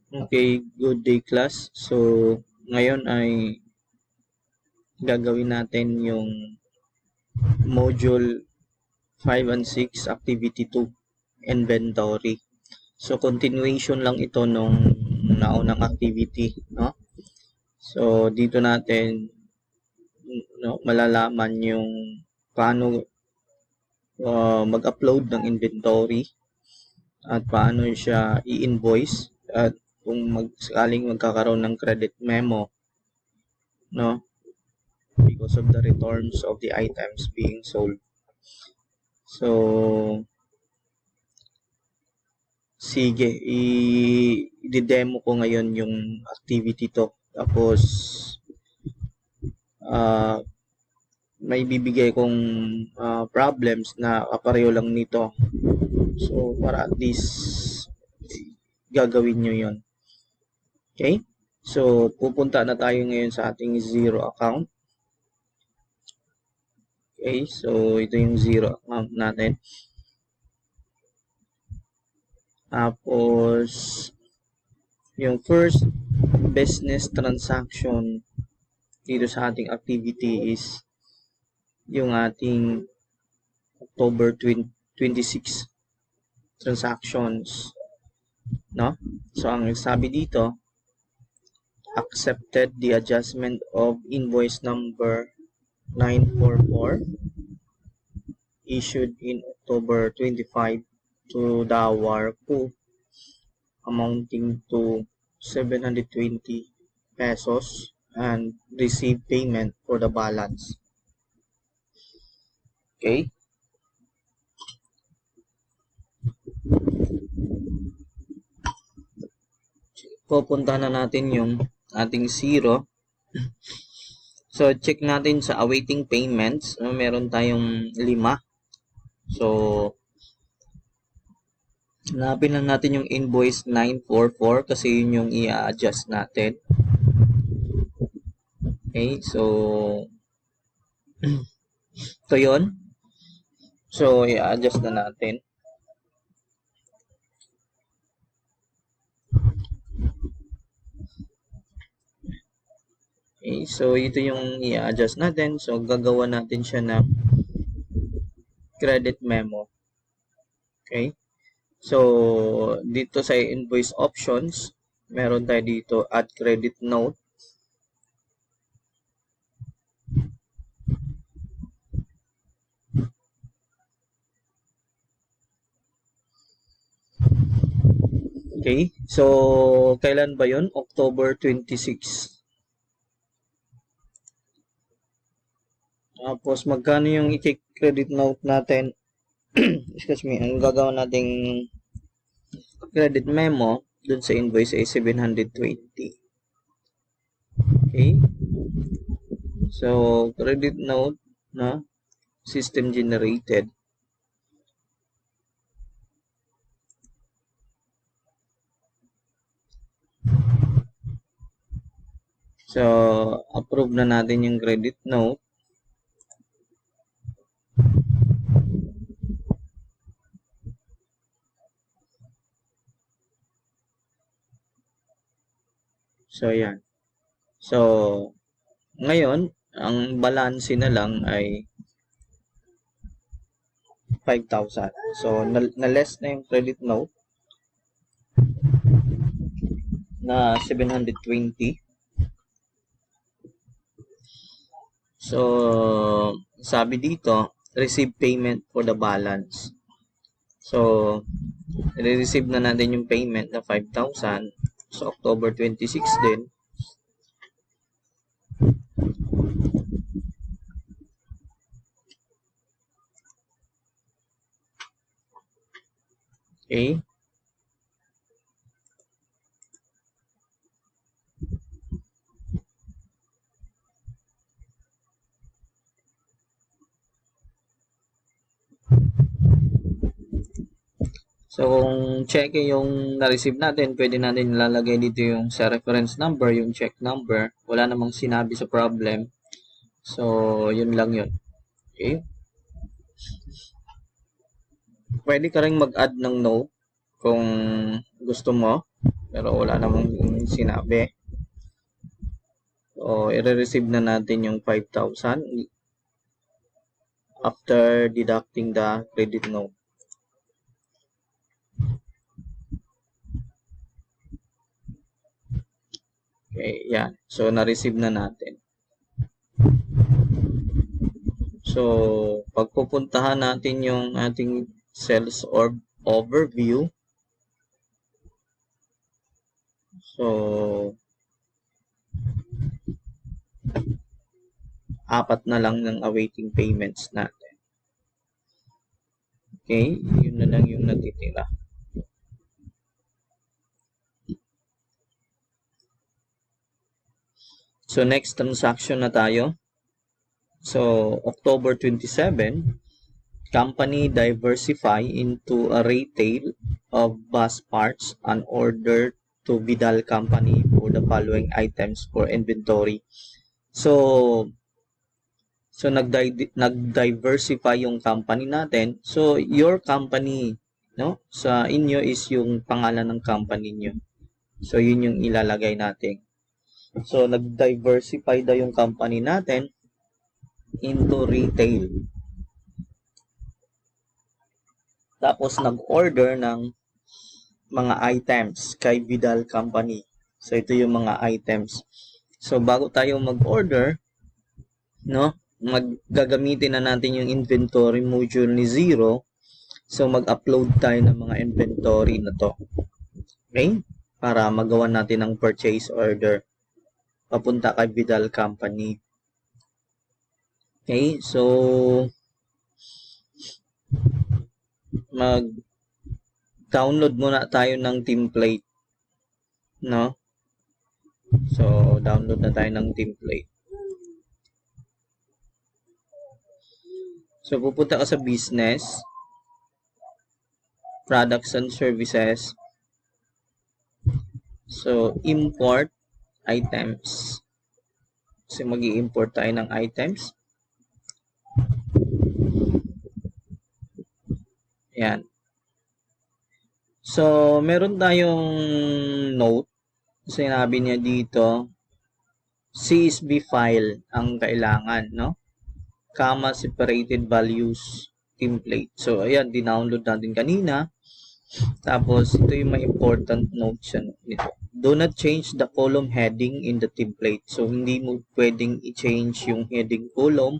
Okay, good day class. So, ngayon ay gagawin natin yung module 5 and 6, activity 2, inventory. So, continuation lang ito nung naunang activity, no? So, dito natin malalaman yung paano mag-upload ng inventory at paano siya i-invoice at kung sakaling magkakaroon ng credit memo, no? Because of the returns of the items being sold. So, sige, i-demo ko ngayon yung activity to. Tapos, may bibigay kong problems na kapareho lang nito. So, para at least gagawin nyo yon. Okay? So, pupunta na tayo ngayon sa ating zero account. Okay? So, ito yung zero account natin. Tapos, yung first business transaction dito sa ating activity is yung ating October 26 transactions, no? So, ang sabi dito, accepted the adjustment of invoice number 944 issued in October 25 to Dawar Po amounting to 720 pesos and receive payment for the balance. Okay? Pupunta na natin yung ating zero. So, check natin sa awaiting payments. Meron tayong 5. So, hanapin lang natin yung invoice 944 kasi yun yung i-adjust natin. Okay, so ito yun. So, i-adjust na natin. Okay, so ito yung i-adjust natin. So, gagawa natin siya ng credit memo. Okay. So, dito sa invoice options, meron tayo dito add credit note. Okay. So, kailan ba yun? October 26. Tapos, magkano yung i-credit note natin? Excuse me. Ang gagawin nating credit memo dun sa invoice ay 720. Okay. So, credit note na system generated. So, approve na natin yung credit note. So, yan. So, ngayon, ang balance na lang ay 5,000. So, na-less na yung credit note na 720. So, sabi dito, receive payment for the balance. So, i-receive na natin yung payment na 5,000. So, October 26 din. Okay. So, kung check yung na-receive natin, pwede natin ilalagay dito yung sa reference number, yung check number. Wala namang sinabi sa problem. So, yun lang yun. Okay. Pwede ka rin mag-add ng no kung gusto mo. Pero wala namang sinabi. So, i-receive na natin yung 5,000 after deducting the credit note. Okay, yan. So, na-receive na natin. So, pagpupuntahan natin yung ating sales overview. So, apat na lang ng awaiting payments natin. Okay, yun na lang yung natitira. So, next transaction na tayo. So, October 27, company diversify into a retail of bus parts and order to Vidal Company for the following items for inventory. So nag-diversify yung company natin. So, your company, no? Sa inyo is yung pangalan ng company nyo. So, yun yung ilalagay natin. So, nag-diversify daw yung company natin into retail. Tapos, nag-order ng mga items kay Vidal Company. So, ito yung mga items. So, bago tayo mag-order, no? Gagamitin na natin yung inventory module ni Zero. So, mag-upload tayo ng mga inventory na to. Okay? Para magawa natin ang purchase order papunta kay Vidal Company. Okay? So, mag-download muna tayo ng template. No? So, download na tayo ng template. So, pupunta ka sa business, products and services. So, import items. Kasi mag-i-import tayo ng items. Yan. So, meron tayong note. Sinabi niya dito, CSV file ang kailangan, no? Comma separated values template. So, ayan, dinownload natin kanina. Tapos, ito yung may important note siya nito. Do not change the column heading in the template. So, hindi mo pwedeng i-change yung heading column.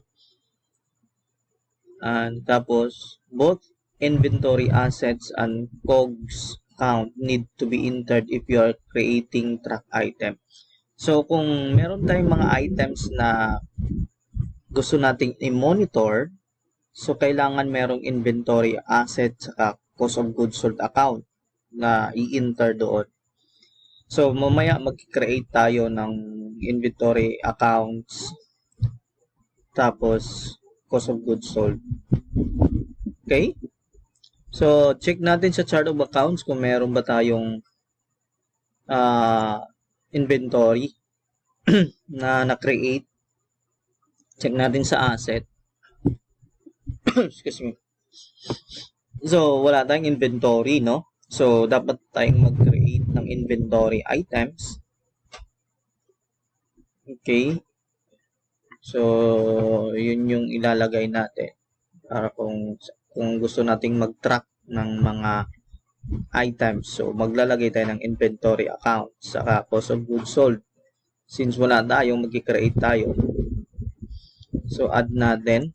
And tapos, both inventory assets and COGS count need to be entered if you are creating track item. So, kung meron tayong mga items na gusto nating i-monitor, so kailangan merong inventory asset saka cost of goods sold account na i-enter doon. So, mamaya mag-create tayo ng inventory accounts tapos cost of goods sold. Okay? So, check natin sa chart of accounts kung meron ba tayong inventory na na-create. Check natin sa asset. Excuse me. So, wala tayong inventory, no? So, dapat tayong mag-create ng inventory items. Okay? So, yun yung ilalagay natin para kung gusto nating mag-track ng mga items. So, maglalagay tayo ng inventory account saka cost of goods sold. Since wala tayong mag-create tayo. So, add natin.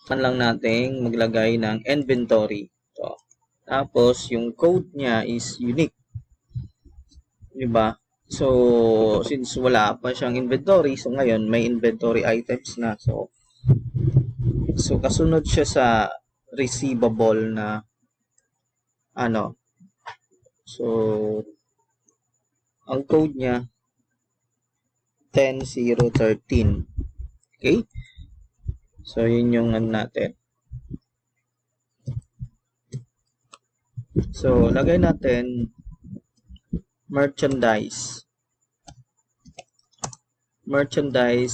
Lang natin maglagay ng inventory. So, tapos, yung code niya is unique. Diba? So, since wala pa siyang inventory, so ngayon may inventory items na. So kasunod siya sa receivable na ano. So, ang code niya 10013. Okay? So, yun yung ano natin. So, lagay natin merchandise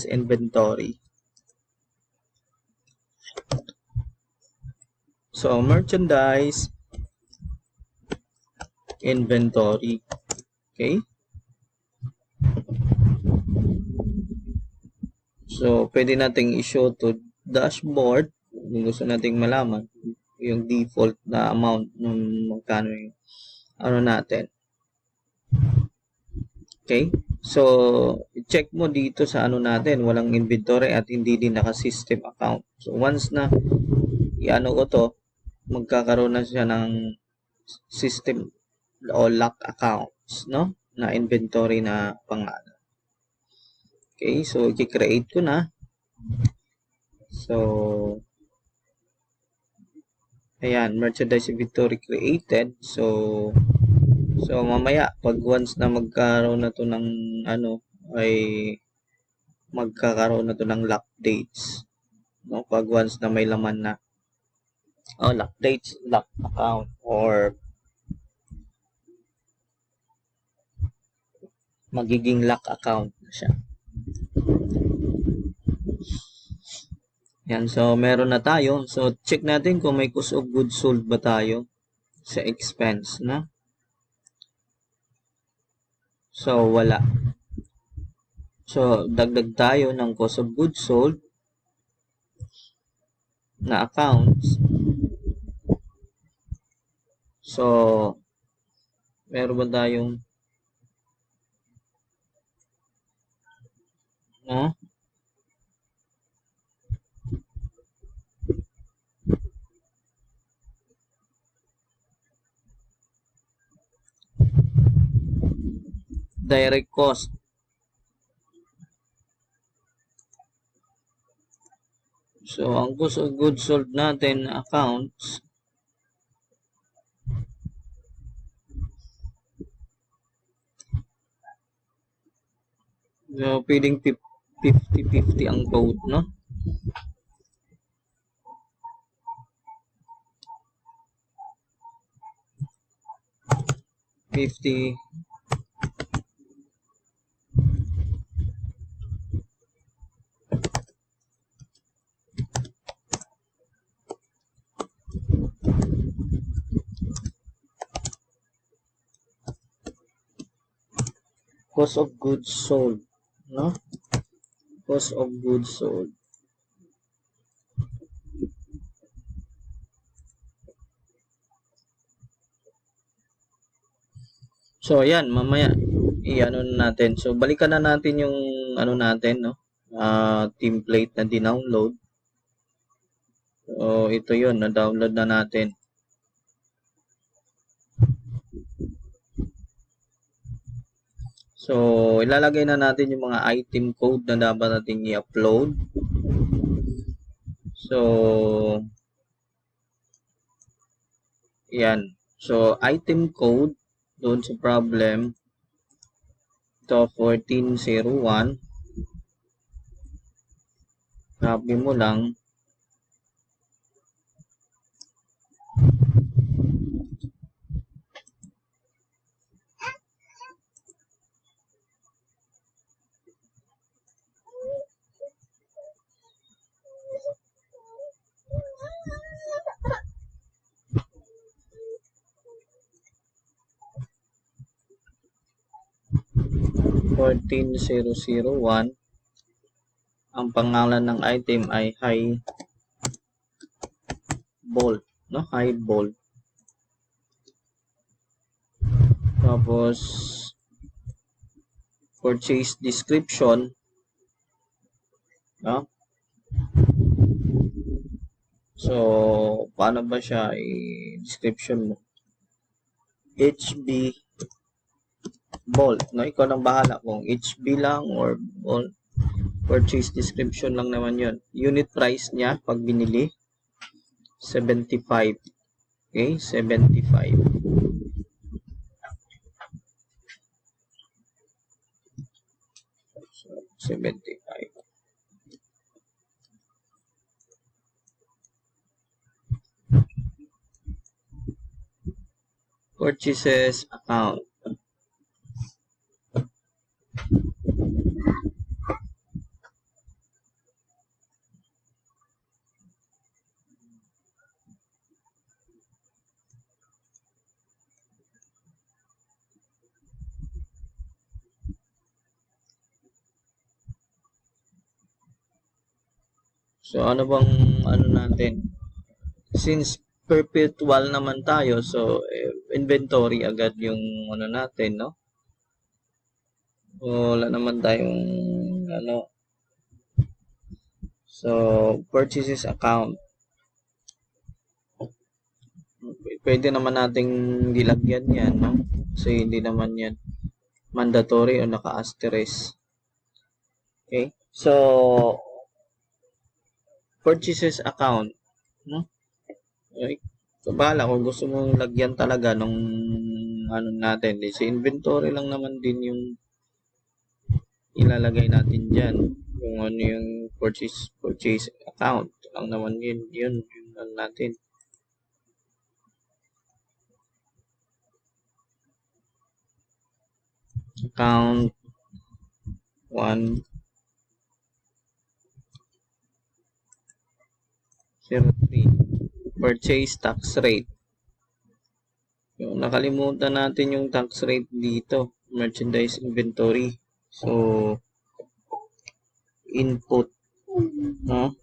inventory. So, merchandise inventory. Okay? So, pwede nating i-show to dashboard kung gusto nating malaman yung default na amount ng magkano yung ano natin. Okay? So, check mo dito sa ano natin, walang inventory at hindi din naka-system account. So, once na i-ano ko to, magkakaroon na siya ng system o lock accounts, no? Na inventory na pangalan. Okay, so i-create ko na. So, ayan, merchandise inventory created. So mamaya, pag once na magkaroon na to ng ano, ay magkakaroon na to ng lock dates. No? Pag once na may laman na. Oh, lock dates, lock account, or magiging lock account na siya. Yan, so meron na tayo. So check natin kung may cost of goods sold ba tayo sa expense, na? So wala. So dagdag tayo ng cost of goods sold na accounts. So meron ba tayong direct cost. So, ang cost of goods sold natin na accounts, so, pwedeng 50-50 ang code, no? $50. Cost of goods sold, no? Cost of goods sold. So, ayan, mamaya i-ano natin. So, balikan na natin yung ano natin, no? Template na dinownload. So, ito yun, na-download na natin. So, ilalagay na natin yung mga item code na dapat nating i-upload. So, yan. So, item code doon sa problem, ito 1401. Copy mo lang. (14,001). Ang pangalan ng item ay high bolt, no? High bolt. Tapos purchase description, no? So, paano ba siya i-description mo? HB bolt, no? Ikaw nang bahala kung HB lang or bolt. Purchase description lang naman yun. Unit price niya pag binili, 75. Okay, 75. So, 75. Purchases account. So, ano bang ano natin? Since perpetual naman tayo, so inventory agad yung ano natin, no? So, wala naman tayong ano. So, purchases account. Pwede naman nating dilagyan yan, no? Kasi hindi naman yan mandatory o naka-asterisk. Okay? So, purchases account, no? Okay. So, bahala kung gusto mong lagyan talaga nung ano natin. Sa inventory lang naman din yung ilalagay natin dyan. Kung ano yung purchase account. Lang naman yun ano natin. Account 1 03 purchase tax rate. Yung nakalimutan natin yung tax rate dito, merchandise inventory. So, input, no?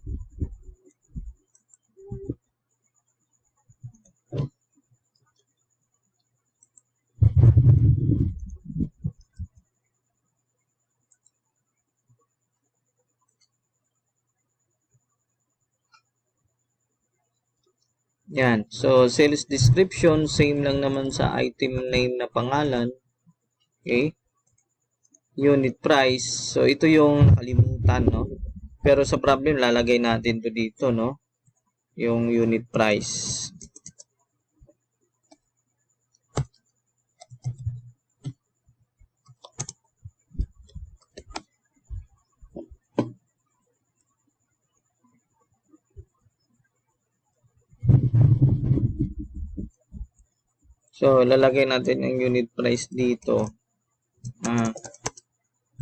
Yan. So, sales description, same lang naman sa item name na pangalan. Okay? Unit price. So, ito yung nakalimutan, no? Pero sa problem, lalagay natin to dito, no? Yung unit price. So, lalagay natin yung unit price dito.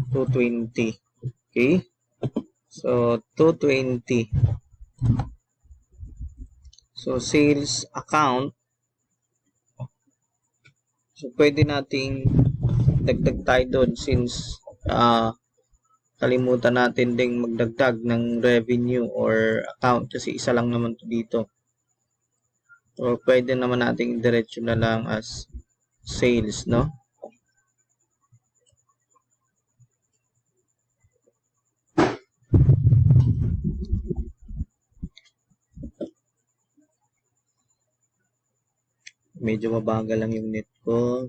220. Okay? So, 220. So, sales account. So, pwede nating dagdag tayo doon since kalimutan natin ding magdagdag ng revenue or account kasi isa lang naman to dito. So, pwede naman nating diretso na lang as sales, no? Medyo mabagal lang yung net ko.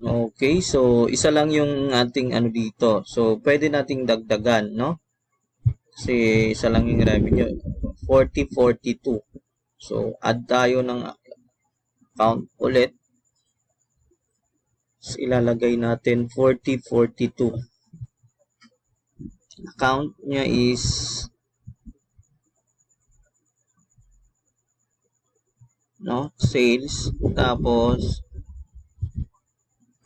Okay, so isa lang yung ating ano dito. So, pwede nating dagdagan, no? Kasi isa lang yung revenue. 4042. So, add tayo ng account ulit. So, ilalagay natin 4042. Account niya is no, sales, tapos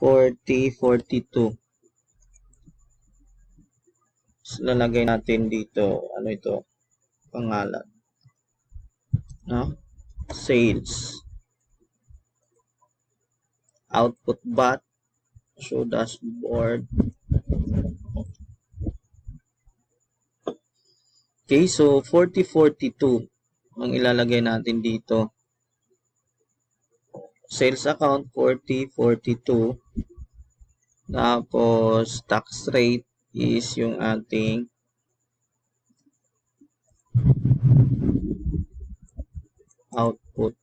4042. So, lalagay natin dito, ano ito, pangalan, no? Sales. Output bot, show dashboard. Okay, so 4042 ang ilalagay natin dito. Sales account 4042. Tapos tax rate is yung ating output.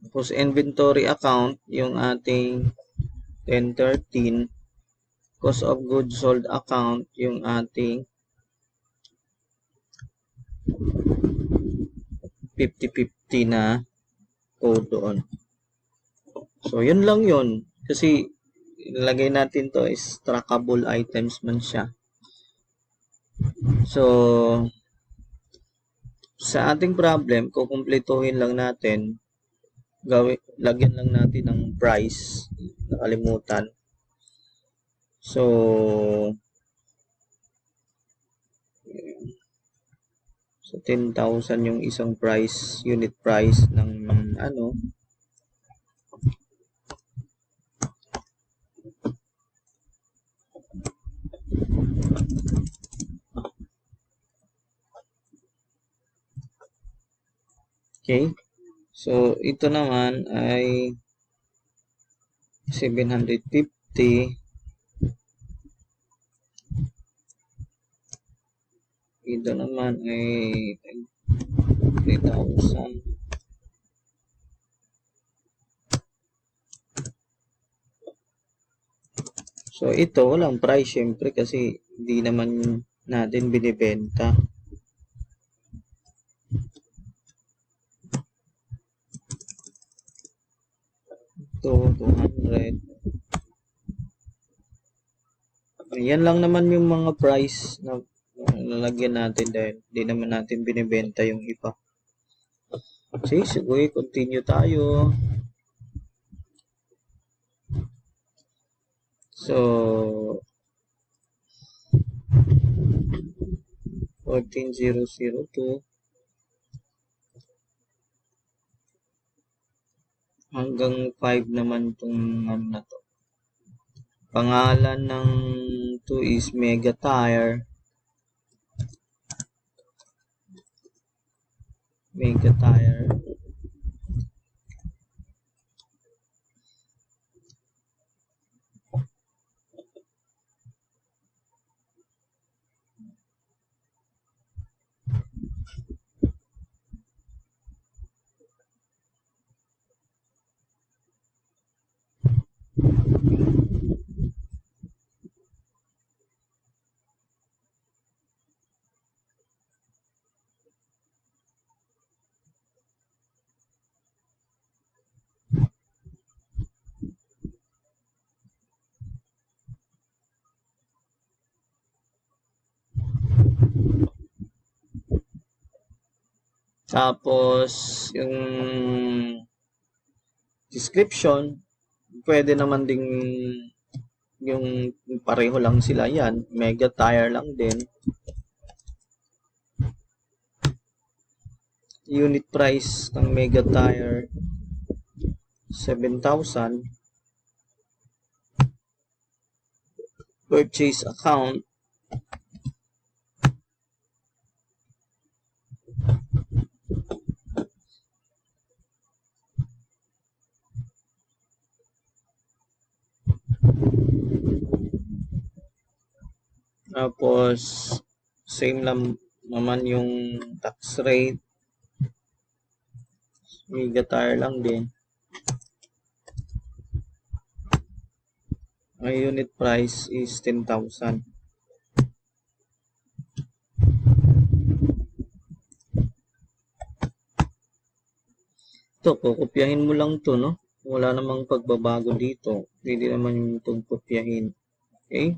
Tapos inventory account yung ating 1013. Cost of goods sold account yung ating 50/50 na code doon. So, yun lang yun. Kasi, ilagay natin to is trackable items man siya. So, sa ating problem, kukumpletuhin lang natin, lagyan lang natin ng price, nakalimutan. So, so 10,000 yung isang price, unit price ng ano, Okay? So, ito naman ay 750. Ito naman ay 3,000. So, ito, walang price syempre kasi hindi naman natin binibenta. Ito, 200. Yan lang naman yung mga price na lalagyan natin dahil hindi naman natin binibenta yung iba. Okay, sige, continue tayo. So, 14,002 hanggang 5 naman itong na to. Pangalan ng 2 is Mega Tire. Mega Tire. Tapos, yung description, pwede naman ding yung pareho lang sila yan. Mega Tire lang din. Unit price ng Mega Tire, 7,000. Purchase account, tapos same lang naman yung tax rate. Mega Tire lang din. Ang unit price is 10,000. Ito, kukopyahin mo lang to, no? Wala namang pagbabago dito. Pwede naman itong kopyahin. Okay?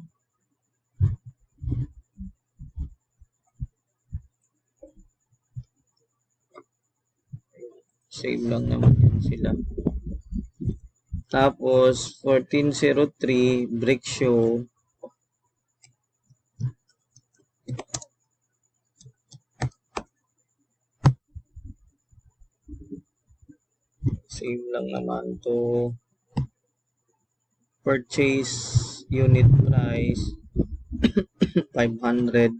Save lang naman yan sila. Tapos, 1403, brake show. Save lang naman to. Purchase unit price, 500.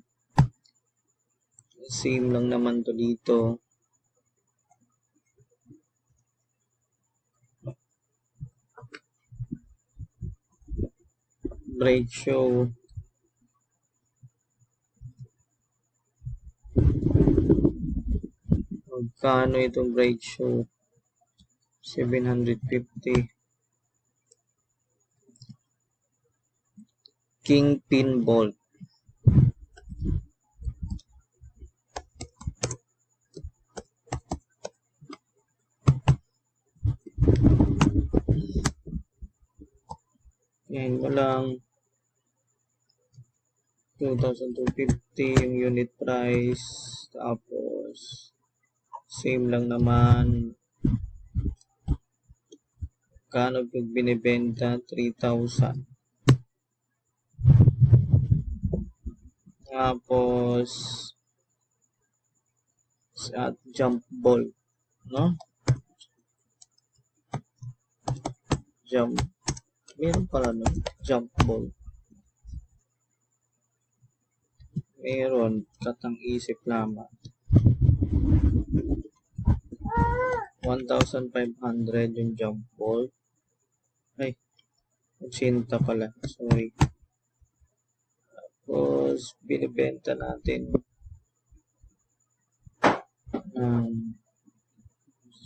Same lang naman to dito. Brake show. Magkano itong brake show? 750. Kingpin bolt. Yan, walang 2,250 yung unit price. Tapos, same lang naman. Kano pag binibenta? 3,000. Tapos, at jump ball, no? Jump. Meron pala no? Jump ball. Meron. Katang isip lamang. 1,500 yung jump ball. Ay, 80 pala. Sorry. Tapos, binibenta natin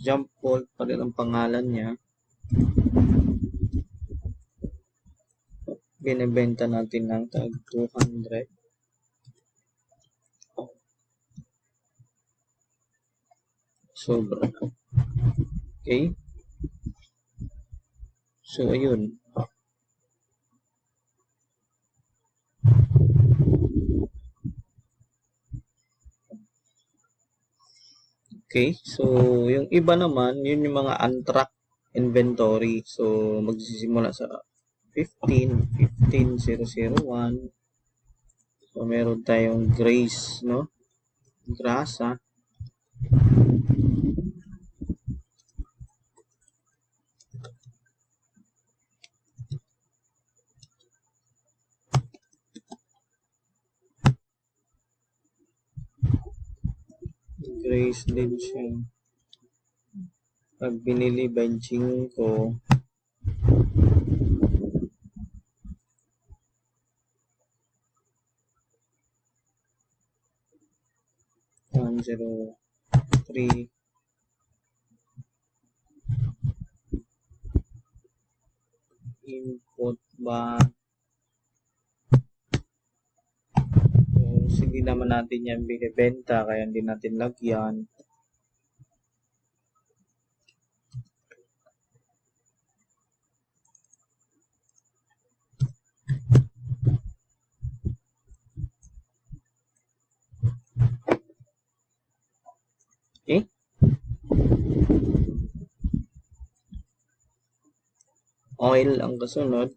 jump ball pa rin ang pangalan niya. Binibenta natin ng tag 200. Sobra. Okay. So, ayun. Okay. So, yung iba naman, yun yung mga untracked inventory. So, magsisimula sa 15,001. So, meron tayong Grace, no? Grasa. Grace din siya. Pag binili, benching ko. $103. Input ba? So, hindi naman natin yan binibenta, kaya hindi natin lagyan. Okay? Oil ang kasunod.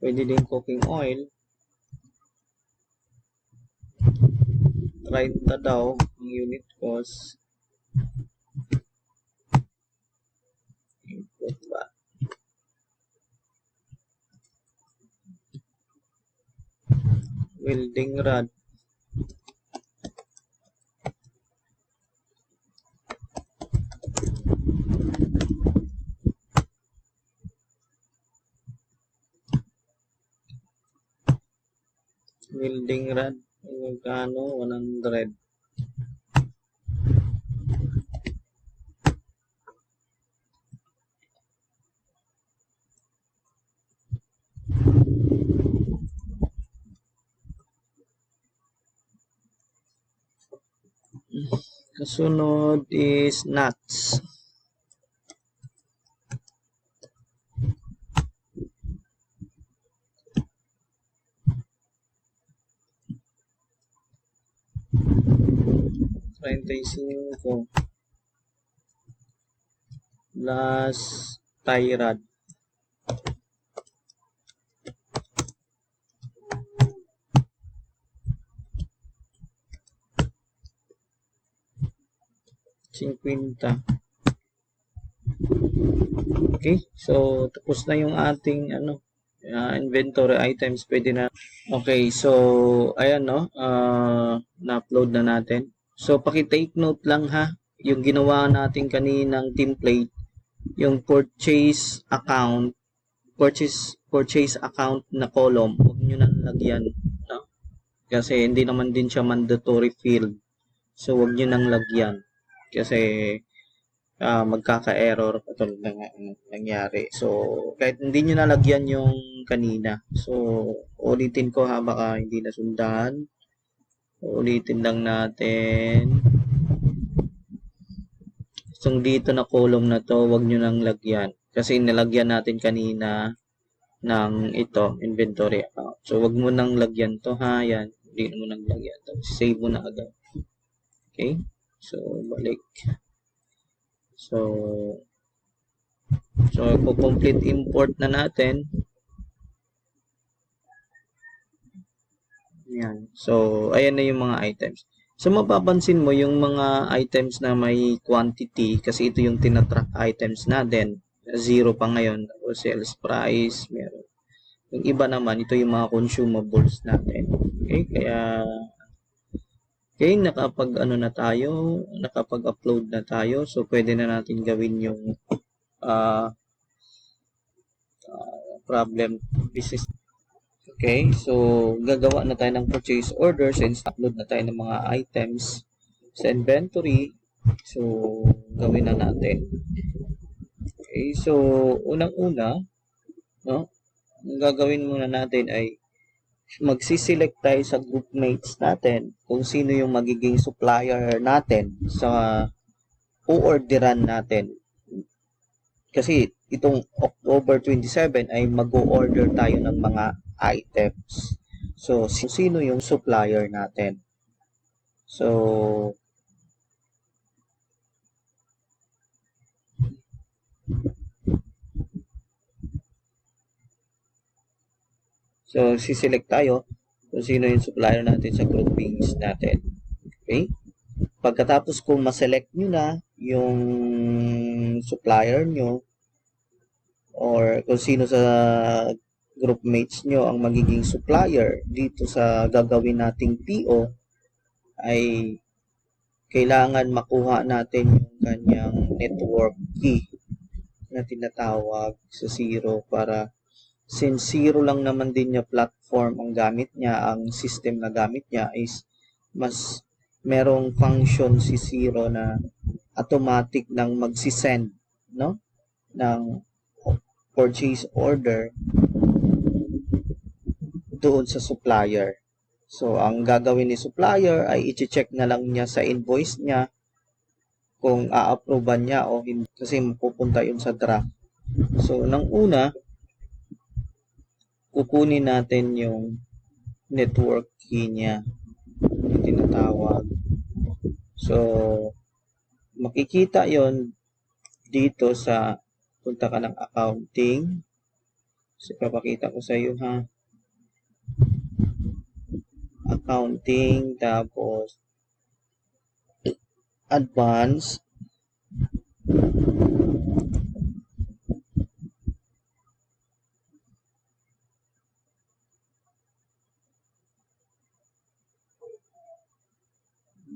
Pwede din cooking oil. 30 daw ang unit cost. Input ba? Welding rod. Welding rod. Magkano? 100. Kasunod is nuts. $35 plus tie rod. $50. Okay, so tapos na yung ating inventory items. Pwede na. Okay, so ayan, no, na-upload na natin. So paki-take note lang ha, yung ginawa natin kaninang template, yung purchase account na column, huwag nyo nang lagyan, no? Kasi hindi naman din siya mandatory field. So huwag nyo nang lagyan kasi magkaka-error katulad ng nangyari. So kahit hindi nyo nalagyan yung kanina, so ulitin ko ha, baka hindi nasundan. Ulitin lang natin. So dito na column na to, wag nyo nang lagyan. Kasi nilagyan natin kanina ng ito, inventory account. So wag mo nang lagyan to ha, yan. Hindi mo nang lagyan to. Save mo na agad. Okay? So balik. So complete import na natin. Yan. So ayan na yung mga items. So mapapansin mo yung mga items na may quantity kasi ito yung tinatrack items natin. 0 pa ngayon. Tapos sales price, meron. Yung iba naman, ito yung mga consumables natin. Okay, kaya okay, nakapag-upload na tayo. So, pwede na natin gawin yung problem business. Okay, so gagawa na tayo ng purchase order since upload na tayo ng mga items sa inventory. So, gawin na natin. Okay, so unang-una, no, ang gagawin muna natin ay magsiselect tayo sa group mates natin kung sino yung magiging supplier natin sa o-orderan natin. Kasi itong October 27 ay mag-o-order tayo ng mga items. So, sino yung supplier natin? So, siselect tayo kung sino yung supplier natin sa groupings natin. Okay? Pagkatapos kung ma-select nyo na yung supplier nyo or kung sino sa group mates nyo ang magiging supplier dito sa gagawin nating PO, ay kailangan makuha natin yung kanyang network key na tinatawag sa zero para since zero lang naman din niya platform ang gamit niya, ang system na gamit niya is mas merong function si zero na automatic nang magsisend, no, ng purchase order doon sa supplier. So, ang gagawin ni supplier ay i-check na lang niya sa invoice niya kung a-approvean niya o hindi kasi mapupunta yun sa draft. So, nang una, kukunin natin yung network key niya na tinatawag. So, makikita yon dito sa punta ka ng accounting. So, papakita ko sa iyo ha. Accounting, tapos advance.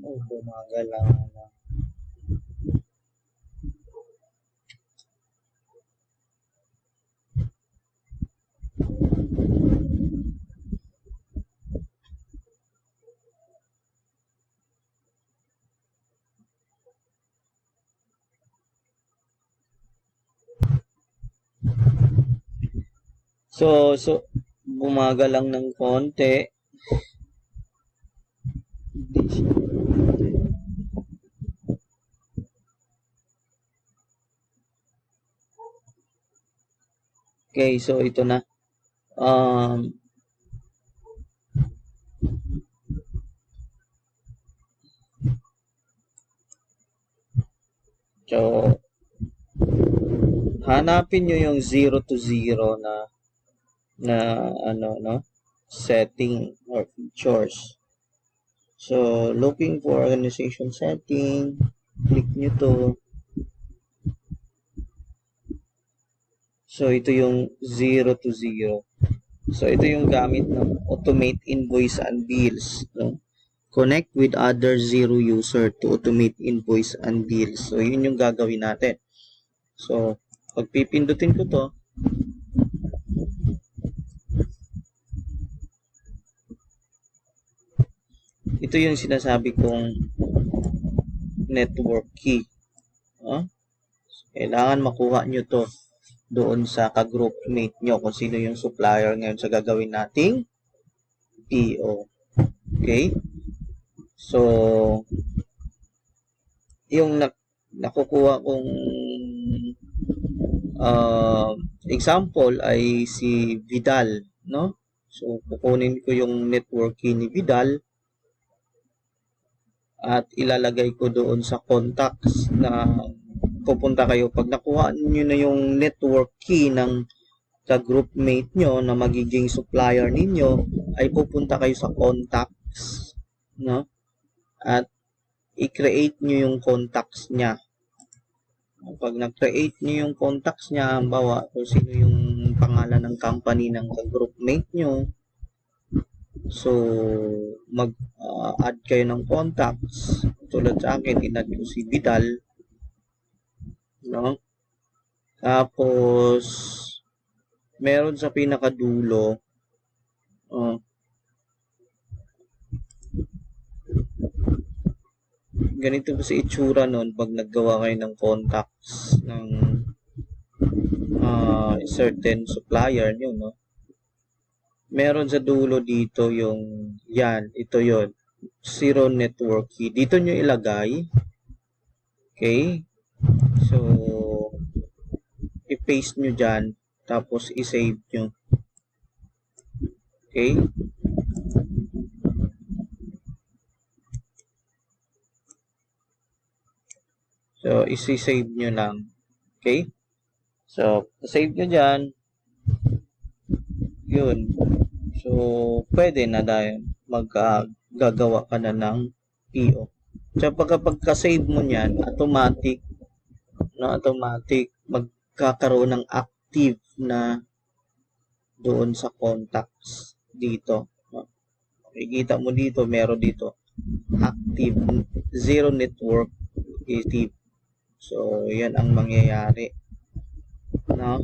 Oh, bumagal lang. So bumagal lang ng konti. Okay, so ito na. So, hanapin nyo yung 0 to 0 na ano, no? Setting or features. So, looking for organization setting, click nyo to. So, ito yung 0 to 0. So, ito yung gamit ng automate invoice and bills, no? Connect with other zero user to automate invoice and bills. So, yun yung gagawin natin. So, pag pipindutin ko to, ito yung sinasabi kong network key. Kailangan makuha nyo to doon sa ka-group mate nyo kung sino yung supplier ngayon sa gagawin nating PO. Okay? So, yung nakukuha kong example ay si Vidal, no? So, kukunin ko yung network key ni Vidal at ilalagay ko doon sa contacts na pupunta kayo. Pag nakuha nyo na yung network key ng ka-group mate nyo na magiging supplier ninyo, ay pupunta kayo sa contacts, no? At i-create nyo yung contacts niya. Pag na-create nyo yung contacts niya, halimbawa kung sino yung pangalan pangalan ng company ng groupmate nyo. So, mag-add kayo ng contacts. Tulad sa akin, in-add ko si Vidal. No? Tapos, meron sa pinakadulo, ganito po si itsura nun pag naggawa kayo ng contacts ng certain supplier nyo, no? Meron sa dulo dito yung, yan, ito yon, zero network key. Dito nyo ilagay. Okay? So, i-paste nyo dyan, tapos i-save nyo. Okay? So, isi-save nyo lang. Okay? So, save nyo dyan. Yun. So, pwede na dahil gagawa ka na ng PO. So, pagka-save mo niyan, automatic magkakaroon ng active na doon sa contacts dito. Makikita mo dito, meron dito active, zero network active. So, yan ang mangyayari. No?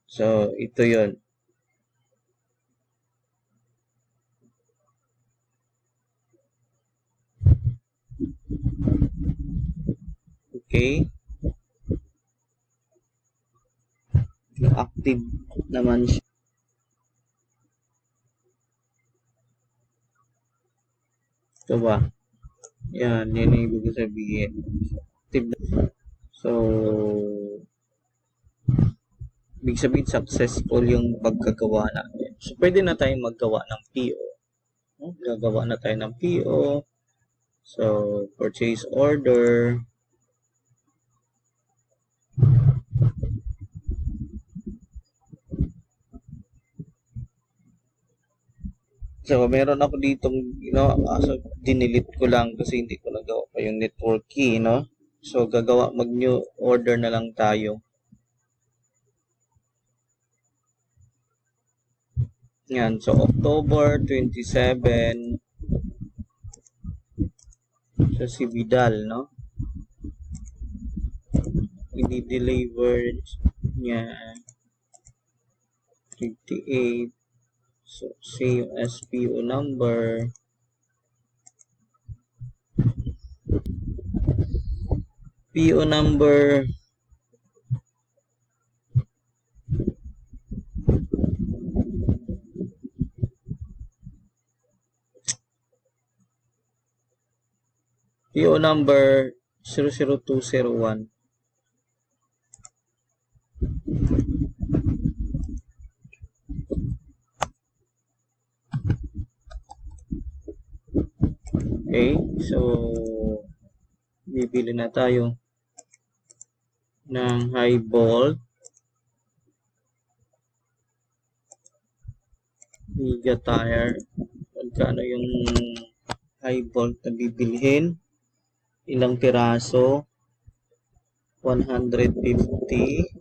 So, ito yon. Okay? Active naman siya. Ito ba? Yan, yan yung ibig sabihin. Active na. So, ibig sabihin successful yung pagkagawa natin. So, pwede na tayong maggawa ng PO. Gagawa na tayo ng PO. So, purchase order. So, meron ako ditong, so, dinelete ko lang kasi hindi ko nagawa pa yung network key, no? So, mag-new order na lang tayo. Yan. So, October 27. So, si Vidal, no? I-deliver niya 58. So, same as PO number. PO number. PO number 00201. Okay, so bibili na tayo ng high volt Mega tire. Magkano yung high volt na bibilhin? Ilang piraso? 150.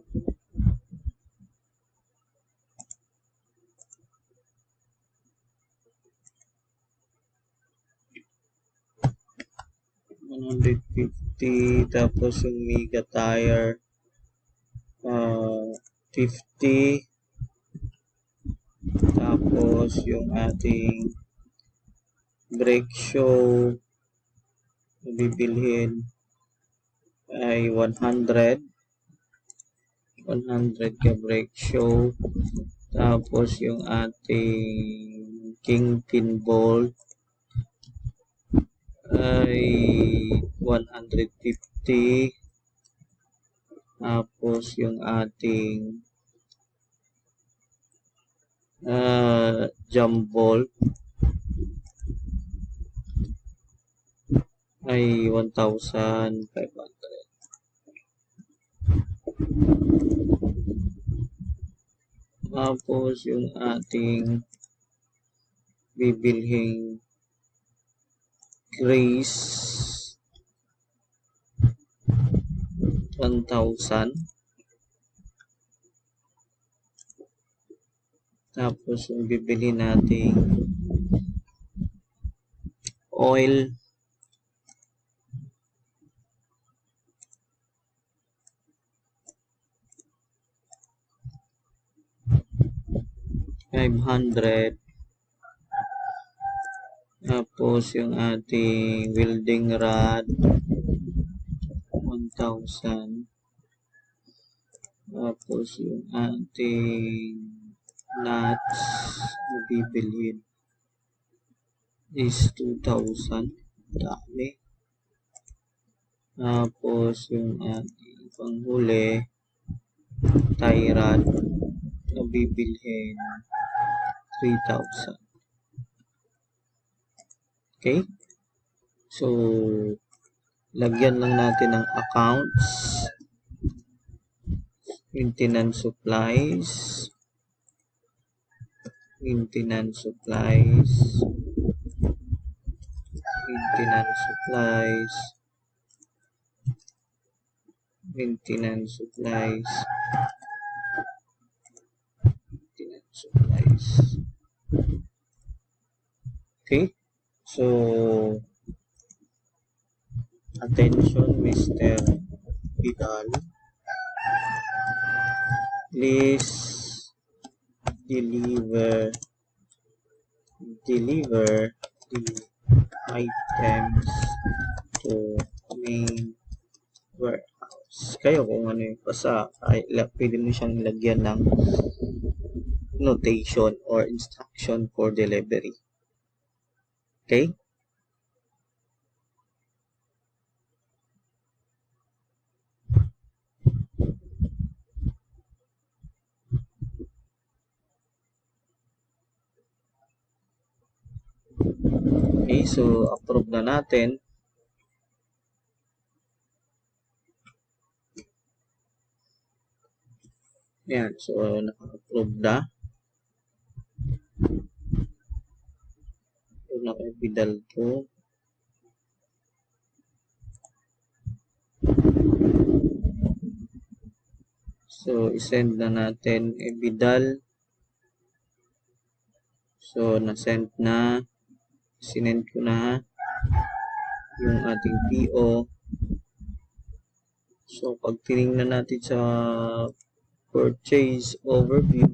Tapos yung Mega tire 50. Tapos yung ating brake show na bibilhin ay 100 ka brake show. Tapos yung ating kingpin bolt ay 150. Tapos yung ating jump bolt ay 1,500. Tapos yung ating bibilhing grease 1,000. Tapos yung bibili nating oil, $500. Tapos yung ating welding rod, 1,000. Tapos yung ating nuts na bibilhin is 2,000. Dami. Tapos yung ating panghuli, tie rod na bibilhin 3,000. Okay? So, lagyan lang natin ng accounts, maintenance supplies, maintenance supplies, maintenance supplies, maintenance supplies, maintenance supplies. Okay? So, attention, Mr. Vidal. Please deliver the items to main warehouse. Kayo kung ano yung basta, pwede mo siyang lagyan ng notation or instruction for delivery. Okay? Okay, so approve na natin. Yan, so naka-approve na. So, naka-Vidal to. So, isend na natin Vidal. So, na-send na. Sinend ko na yung ating PO. So, pag tinignan natin sa purchase overview,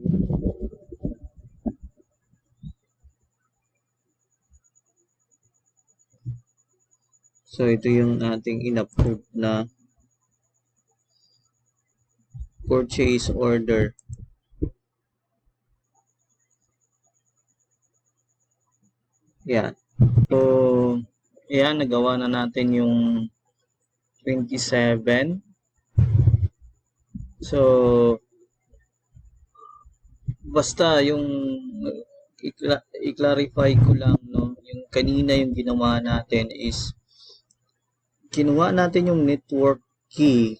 so ito yung ating in-approve na purchase order. Yan. So, yan, nagawa na natin yung 27. So, basta yung i-clarify ko lang, no, yung kanina yung ginawa natin is kinuha natin yung network key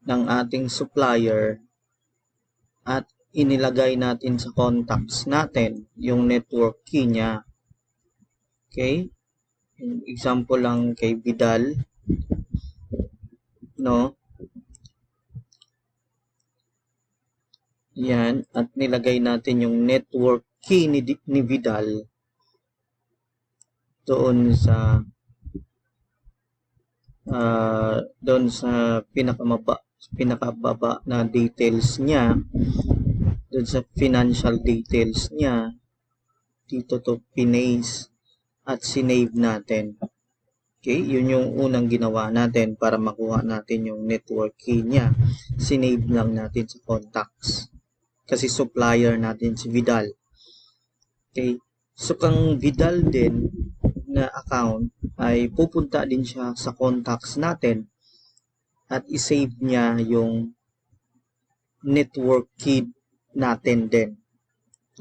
ng ating supplier at inilagay natin sa contacts natin yung network key niya. Okay? Example lang kay Vidal, no? Yan, at nilagay natin yung network key ni Vidal doon sa pinakababa na details niya, doon sa financial details niya, dito to pinaste at sinave natin. Okay, yun yung unang ginawa natin para makuha natin yung network key niya. Sinave lang natin sa contacts kasi supplier natin si Vidal. Okay, so kang Vidal din na account ay pupunta din siya sa contacts natin at isave niya yung network key natin din.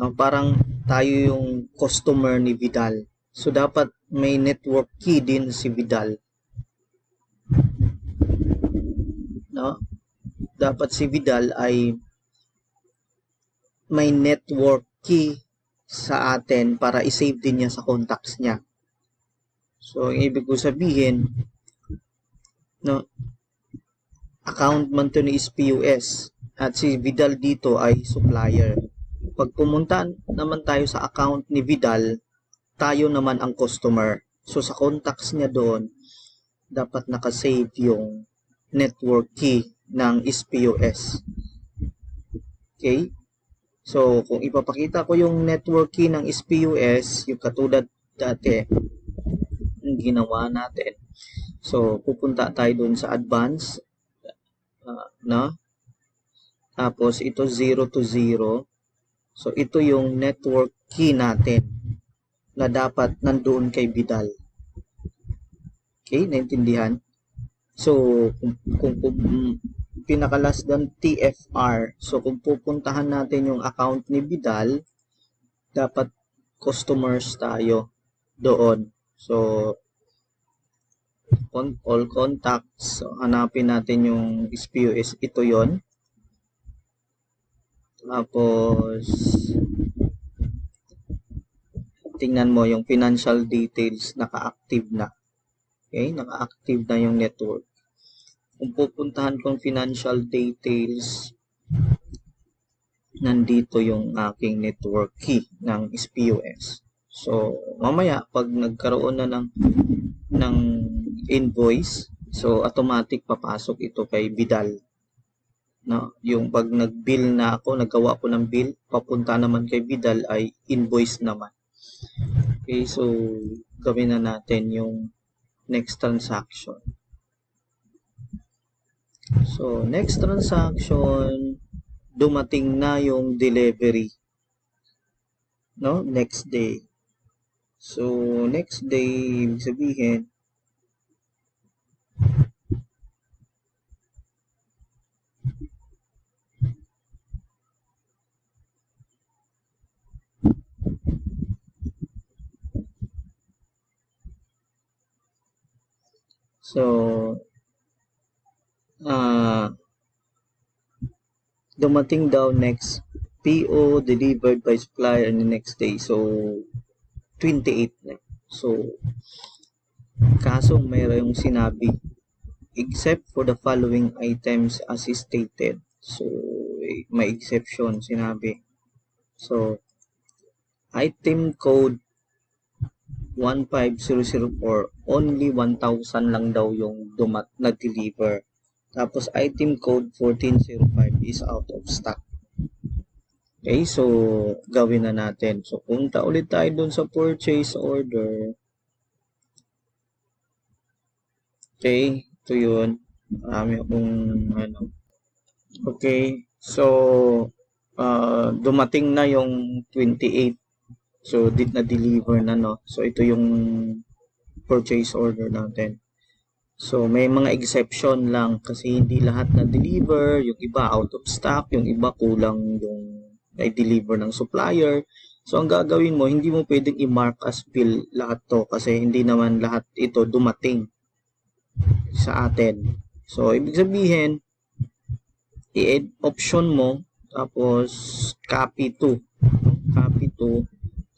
No, parang tayo yung customer ni Vidal. So, dapat may network key din si Vidal. No? Dapat si Vidal ay may network key sa atin para isave din niya sa contacts niya. So, ang ibig ko sabihin, no, account man to ni is POS at si Vidal dito ay supplier. pag pumunta naman tayo sa account ni Vidal, tayo naman ang customer. So, sa contacts niya doon, dapat nakasave yung network key ng SPUS. Okay? So, kung ipapakita ko yung network key ng SPUS, yung katulad dati, yung ginawa natin. So, pupunta tayo doon sa advanced, no? Tapos, ito 0 to 0. So, ito yung network key natin na dapat nandoon kay Vidal. Okay, naintindihan? So, kung pinakalas doon TFR, so kung pupuntahan natin yung account ni Vidal, dapat customers tayo doon. So, all contacts, so, hanapin natin yung SPUS, ito yon. Tapos, tingnan mo yung financial details, naka-active na. Okay, naka-active na yung network. Kung pupuntahan kong financial details, nandito yung aking network key ng SPUS. So, mamaya, pag nagkaroon na ng invoice, so automatic papasok ito kay Vidal. No? Yung pag nag-bill na ako, naggawa ko ng bill, papunta naman kay Vidal ay invoice naman. Okay, so gawin na natin yung next transaction. So, next transaction, dumating na yung delivery. No? Next day. So, next day, ibig sabihin, so, dumating daw next PO delivered by supplier on the next day. So, 28 na. So, kaso mayroong sinabi, except for the following items as stated. So, may exception sinabi. So, item code 15004, only 1,000 lang daw yung na-deliver. Tapos, item code 1405 is out of stock. Okay, so, gawin na natin. So, punta ulit tayo dun sa purchase order. Okay, ito yun. Marami akong, Okay, so, dumating na yung 28. So, na-deliver na, no? So, ito yung purchase order natin. So, may mga exception lang kasi hindi lahat na-deliver, yung iba out of stock, yung iba kulang yung na-deliver ng supplier. So, ang gagawin mo, hindi mo pwedeng i-mark as bill lahat to kasi hindi naman lahat ito dumating sa atin. So, ibig sabihin, i-add option mo, tapos copy to,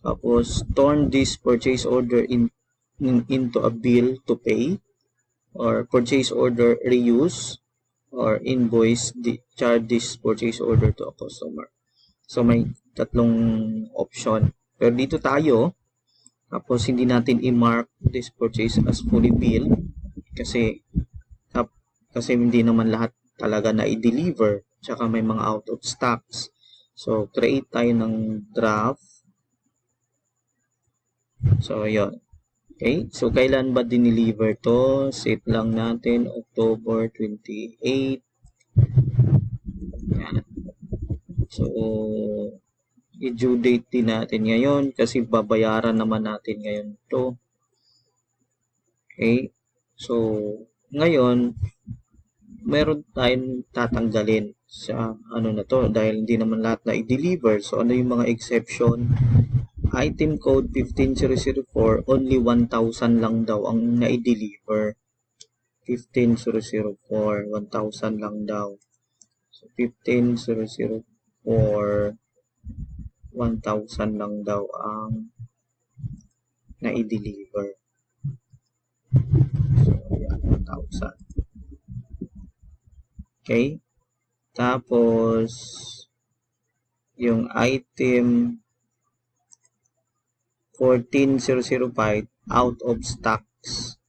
tapos turn this purchase order into a bill to pay, or purchase order reuse, or invoice charge this purchase order to a customer. So may tatlong option. Pero dito tayo, tapos hindi natin i-mark this purchase as fully bill kasi hindi naman lahat talaga na i-deliver, tsaka may mga out of stocks. So create tayo ng draft. So, yun. Okay. So, kailan ba dineliver to? Set lang natin, October 28. Yan. So, i-due date din natin ngayon kasi babayaran naman natin ngayon to. Okay. So, ngayon, meron tayong tatanggalin sa na to dahil hindi naman lahat na i-deliver. So, ano yung mga exception? Item code 15004, only 1,000 lang daw ang na-deliver. 15004, 1,000 lang daw. So, 15004, 1,000 lang daw ang na-deliver. So, yan, 1,000. Okay? Tapos, yung item 14005 out of stocks.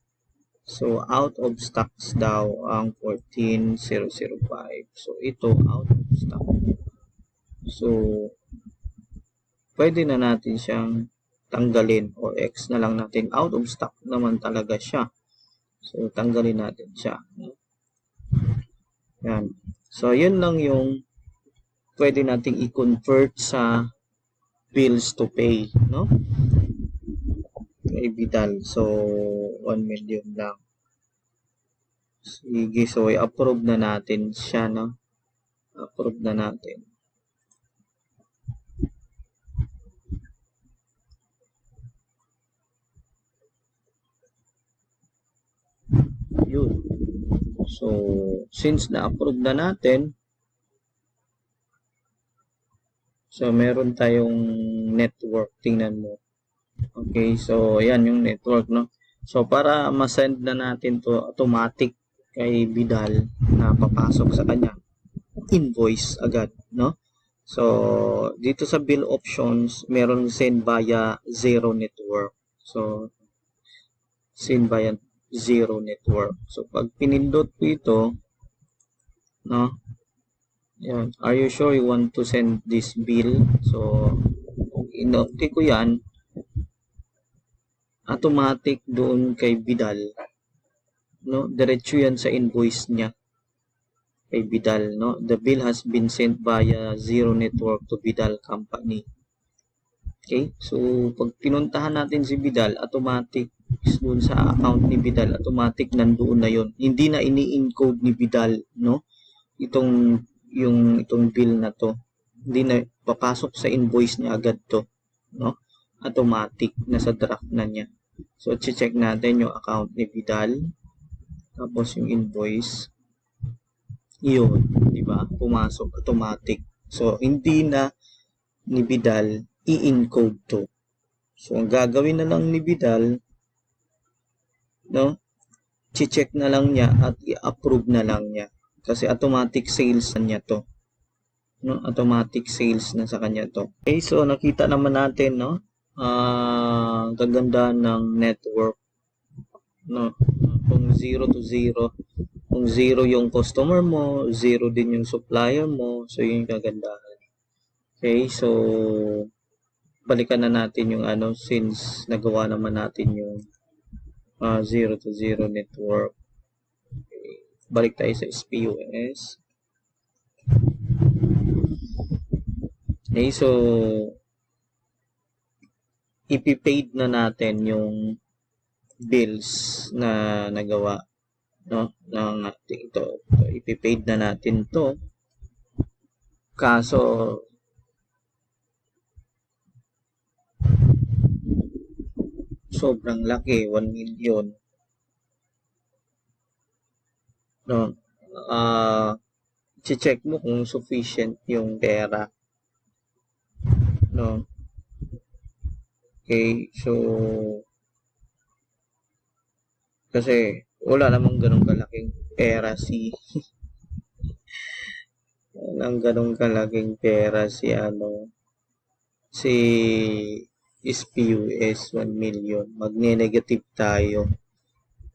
So, out of stocks daw ang 14005. So, ito out of stock. So, pwede na natin siyang tanggalin o X na lang natin. Out of stock naman talaga siya. So, tanggalin natin siya. Yan. So, yun lang yung pwede nating i-convert sa bills to pay, no? Kay Vidal. So, 1 million lang. Sige, so i-approve na natin siya, no? Approve na natin. Yun. So, since na-approve na natin, so meron tayong network. Tingnan mo. Okay, so ayan yung network, no? So, para ma-send na natin to automatic kay Vidal na papasok sa kanya invoice agad, no? So, dito sa bill options, meron send via zero network. So, send via zero network. So, pag pinindot ko ito, no? Yan. Are you sure you want to send this bill? So, inote ko yan, automatic doon kay Vidal, no? Diretso yan sa invoice niya kay Vidal, no? The bill has been sent via zero network to Vidal Company. Okay? So, pag pinuntahan natin si Vidal, automatic doon sa account ni Vidal, automatic nandoon na yon. Hindi na ini-encode ni Vidal, no? Itong bill na to. Hindi na papasok sa invoice niya agad to, no? Automatic nasa draft na niya. So, check natin yung account ni Vidal. Tapos yung invoice. Yun, di ba? Pumasok automatic. So, hindi na ni Vidal i-encode to. So, ang gagawin na lang ni Vidal, no? Check na lang niya at i-approve na lang niya. Kasi automatic sales na niya to. No? Automatic sales na sa kanya to. Okay, so nakita naman natin, no? Gaganda ng network, no? Kung 0 to 0, kung 0 yung customer mo, 0 din yung supplier mo, so yun yung kagandahan. Okay, so balikan na natin yung since nagawa naman natin yung 0 to 0 network. Okay. Balik tayo sa SPUS. Okay, so ipipaid na natin yung bills na nagawa, no, ng ating ito. So, ipipaid na natin to. Kaso sobrang laki, 1 million. No, check mo kung sufficient yung pera, no. Okay, so kasi wala namang ganong kalaking pera walang ganong kalaking pera si SPUS 1 million. Magne-negative tayo,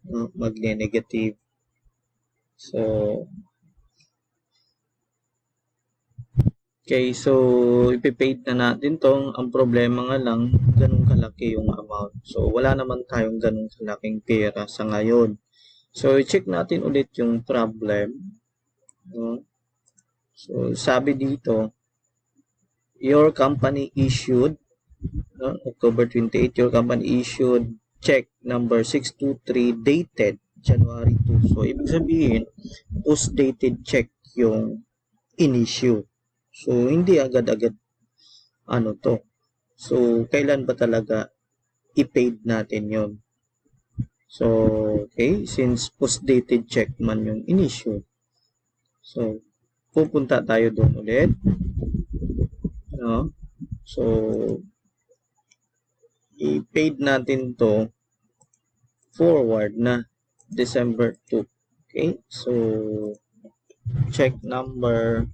no? Magne-negative. So, okay, so ipipaid na natin to. Ang problema nga lang, ganun kalaki yung amount. So, wala naman tayong ganun kalaking pera sa ngayon. So, i-check natin ulit yung problem. No? So, sabi dito, your company issued, no, October 28, your company issued check number 623 dated January 2. So, ibig sabihin, post-dated check yung in-issue. So, hindi agad-agad to. So, kailan ba talaga i-paid natin yon? So, okay, since post-dated check man yung in-issue. So, pupunta tayo doon ulit. No? So, i-paid natin to forward na December 2. Okay? So, check number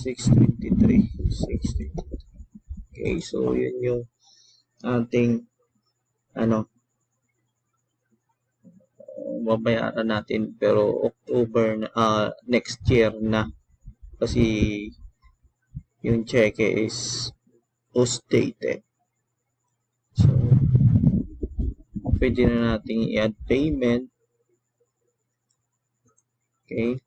623. 623. Okay, so yun yung ating ano, babayaran natin, pero October na, next year na kasi yung cheque is post dated. So pwede na nating i-add payment. Okay,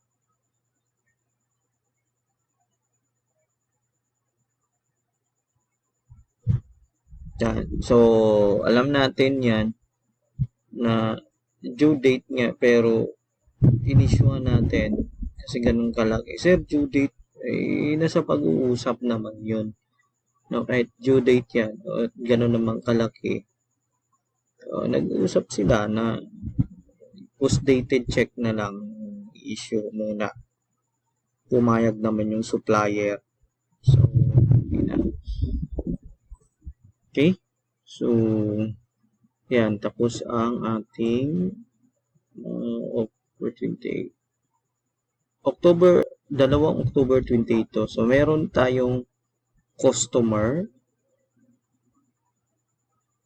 yan. So alam natin yan na due date nga, pero in-issue natin kasi ganun kalaki. Sir, due date, nasa pag-uusap naman yun. No, kahit due date yan, ganun naman kalaki. Nag-uusap sila na post-dated check na lang issue muna. Pumayag naman yung supplier. So, yun na. Okay? So, yan. Tapos ang ating October 28. Dalawang October 28 to. So, meron tayong customer,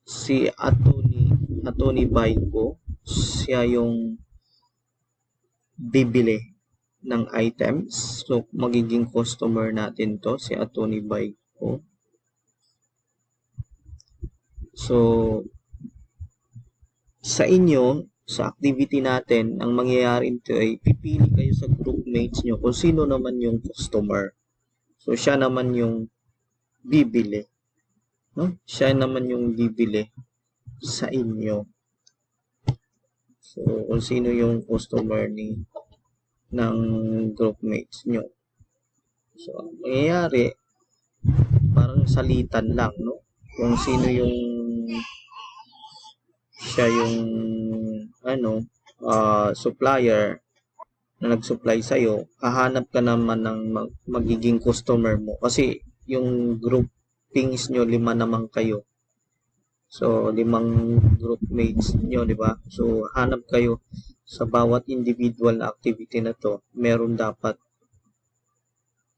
si Attorney Baiko. Siya yung bibili ng items. So, magiging customer natin to, si Attorney Baiko. So, sa inyo, sa activity natin, ang mangyayari ito ay pipili kayo sa group mates nyo kung sino naman yung customer. So, siya naman yung bibili. No? Siya naman yung bibili sa inyo. So, kung sino yung customer ng group mates nyo. So, ang mangyayari, parang salitan lang, no? Kung sino yung siya yung supplier na nag-supply sa'yo, hahanap ka naman ng magiging customer mo. Kasi yung groupings nyo, 5 naman kayo. So, 5 group mates nyo, di ba? So, hanap kayo sa bawat individual na activity na to. Meron dapat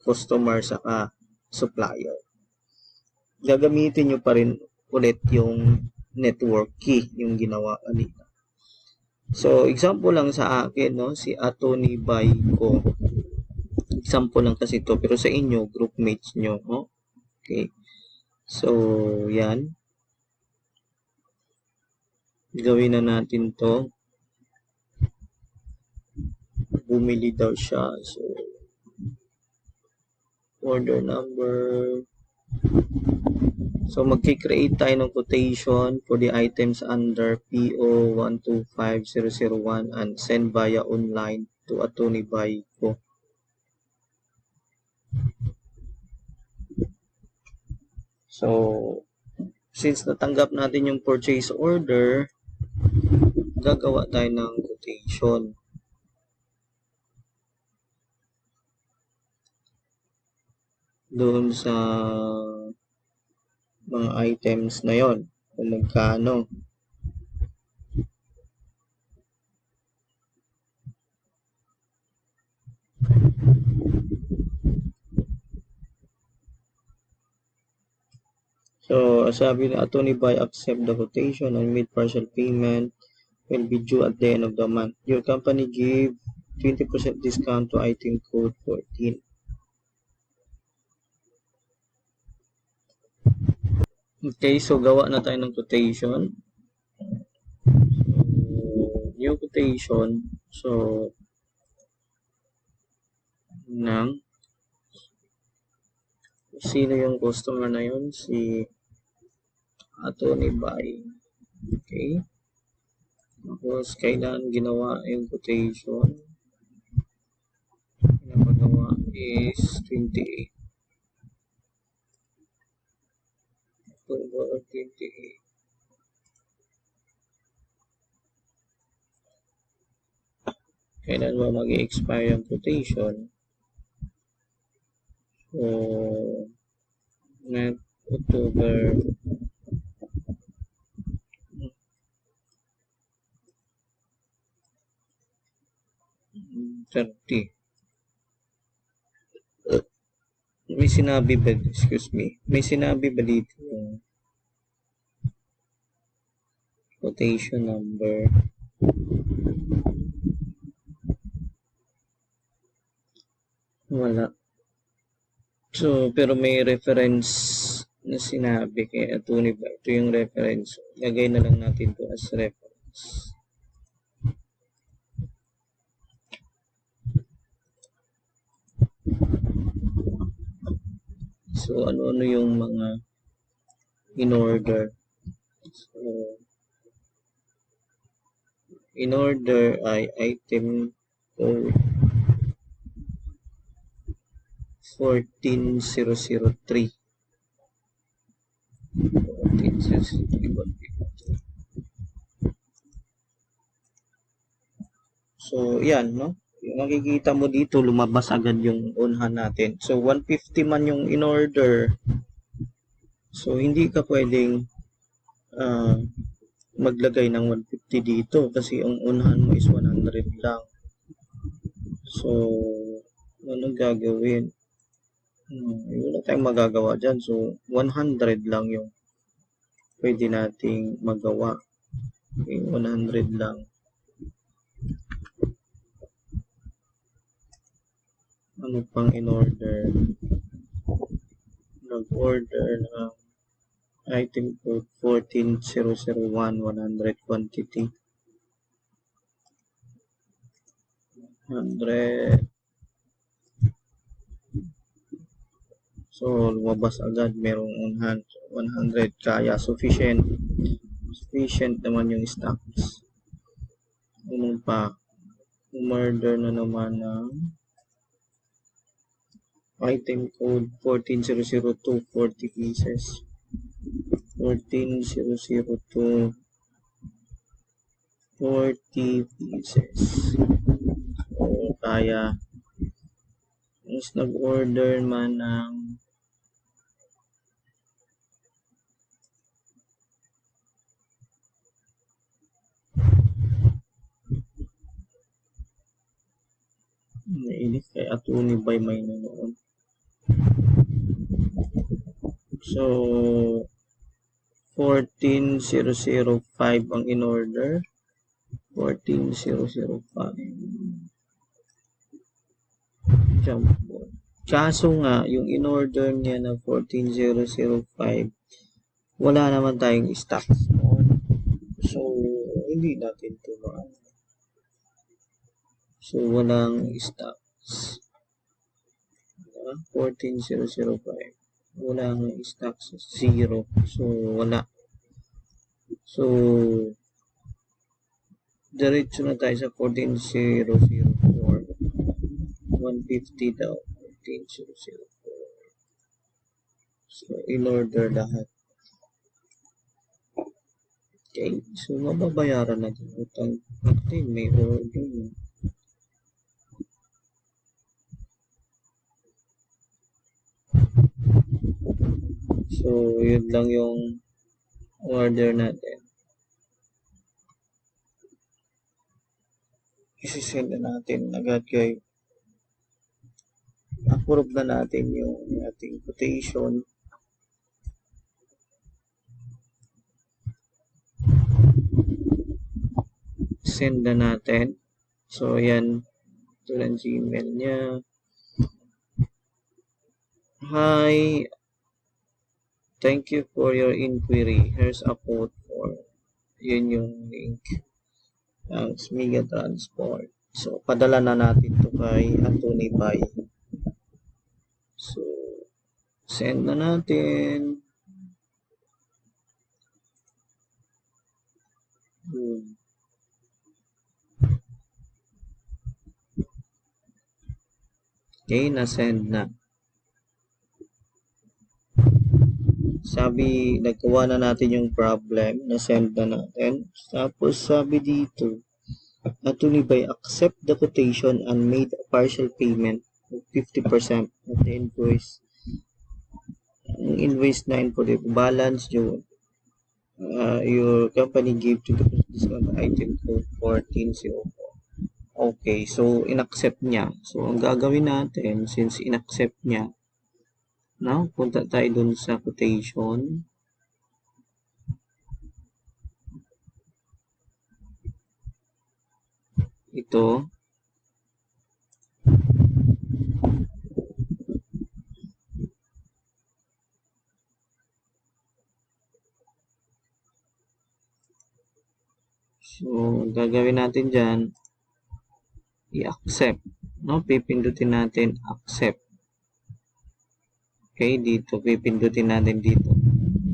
customer saka supplier. Gagamitin nyo pa rin ulit yung network key, yung ginawa kanina. So, example lang sa akin, no, si Attorney Baiko. Example lang kasi to, pero sa inyo, group mates nyo, no? Okay. So, yan. Gawin na natin to. Bumili daw siya. So, order number. So, magki-create tayo ng quotation for the items under PO 125001 and send via online to Attorney Baiko. So, since natanggap natin yung purchase order, gagawa tayo ng quotation. Doon sa mga items na yon, kung magkano. So, sabi na Attorney Baiko, accept the quotation and made partial payment will be due at the end of the month. Your company give 20% discount to item code 14. Okay, so gawa na tayo ng quotation. So, new quotation. So, ng sino yung customer na yun? Si Attorney Baiko. Okay. Tapos, kailan ginawa yung quotation? Pinapagawa is 28. October 28. Kailan ba mag-expire yung quotation? So, net October 30. may sinabi ba, excuse me, may sinabi ba dito yung quotation number? Wala. So, pero may reference na sinabi kay Atty. ba? Ito yung reference. Lagay na lang natin to as reference. So, ano-ano yung mga in order. So, in order ay item code 14003. 14003. So, yan, no? Yung makikita mo dito, lumabas agad yung unhan natin. So, 150 man yung in order. So, hindi ka pwedeng maglagay ng 150 dito kasi ang unhan mo is 100 lang. So, anong gagawin? Wala tayong magagawa dyan. So, 100 lang yung pwede nating magawa. Okay, 100 lang. Ano pang in order? Nag-order ng item code 14001, 100 quantity. 100. So, lumabas agad. Merong 100. Kaya, sufficient. Sufficient naman yung stocks. Ano pa? Umorder na naman ng item code 14002, 40 pieces. 14002, 40 pieces. So, kaya, mas nag-order man ng nailit kay Atty. Bay may nanoon. So, 14005 ang in-order. 14005. Jump ball. Kaso nga, yung in-order niya na 14005, wala naman tayong stocks noon. So, hindi natin ito maano. So, walang stocks. 14005. Walang stocks. 0. So, wala. So, diretso na tayo sa 14004. 150 daw. 14004. So, in order lahat. Okay. So, mababayaran natin. Utang natin. May order. So, yun lang yung order natin. Isisend na natin agad kay approve na natin yung ating quotation. Send na natin. So, yan. Ito lang Gmail niya. Hi. Thank you for your inquiry. Here's a quote for. Yun yung link. Ang Smiga Transport. So, padala na natin to kay Atty. Bay. So, send na natin. Okay, na-send na. Sabi, nagkawa na natin yung problem. Na-send na natin. Tapos, sabi dito, Atty. Bay accept the quotation and made a partial payment of 50% of the invoice. Ang invoice na input balance your company gave to the discount item code 1404. Okay, so in-accept niya. So ang gagawin natin, since in-accept niya, Now, punta tayo dun sa quotation. Ito. So, gagawin natin dyan, i-accept. No? Pipindutin natin accept. Okay, dito. Pipindutin natin dito.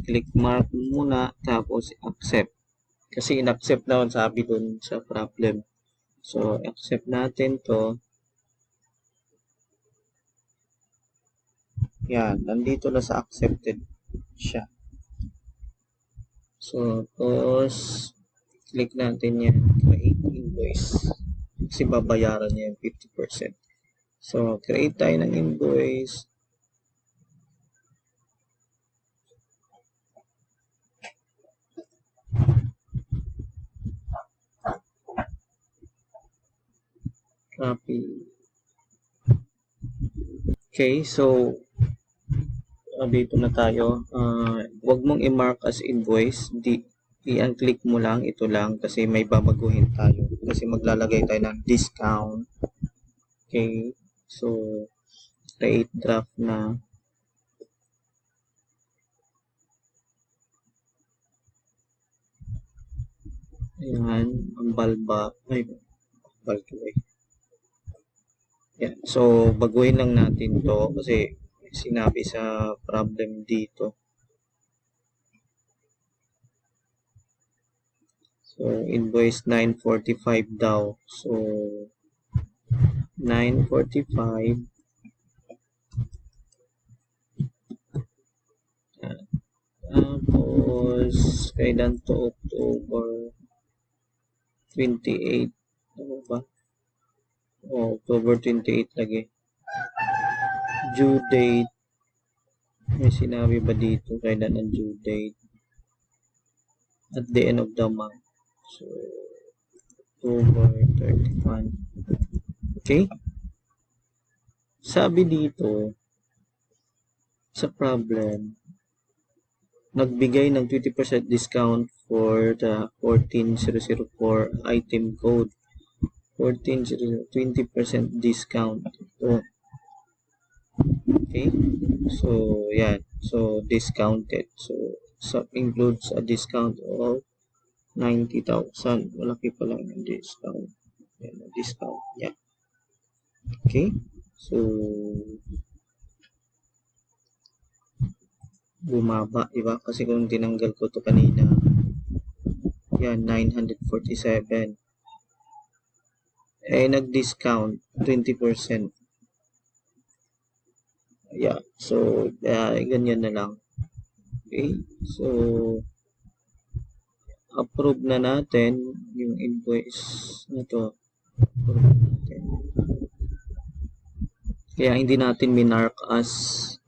Click mark muna, tapos accept. Kasi in-accept na sabi dun sa problem. So, accept natin to. Yan, nandito na sa accepted siya. So, tapos, click natin yan, create invoice. Kasi babayaran niya yung 50%. So, create tayo ng invoice. Copy. Okay, so, dito na tayo. Huwag mong i-mark as invoice. I-unclick mo lang. Ito lang kasi may babaguhin tayo. Kasi maglalagay tayo ng discount. Okay, so, create draft na. Ayan, ang balba. Ay, balba. Yan. So, baguhin lang natin to kasi sinabi sa problem dito. So, invoice 945 daw. So, 945. Tapos, kailan to? October 28. Ano ba? Oh, October 28 lagi. Due date. May sinabi ba dito kailan ang due date? At the end of the month. So, October 31. Okay? Sabi dito, sa problem, nagbigay ng 20% discount for the 14004 item code. 20% discount. Ito. Okay? So, yan. So, discounted. So includes a discount of 90,000. Malaki pa lang yung discount. Yan, discount. Yeah. Okay? So, bumaba, diba? Kasi kung tinanggal ko to kanina, yan, 947. Eh, nag-discount, 20%. Yeah, so, ganyan na lang. Okay, so, approve na natin yung invoice na to. Approve na natin. Kaya hindi natin minark as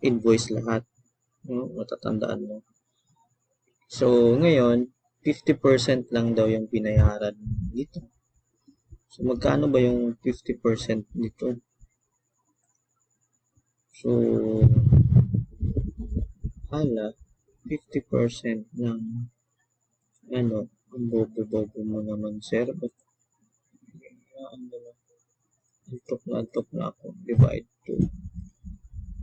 invoice lahat. No? Matatandaan mo. So, ngayon, 50% lang daw yung binayaran dito. So, magkano ba yung 50% dito? So, hala, 50% ng ano, ang bobo-bobo mo naman, sir. But, antok na ako. Divide to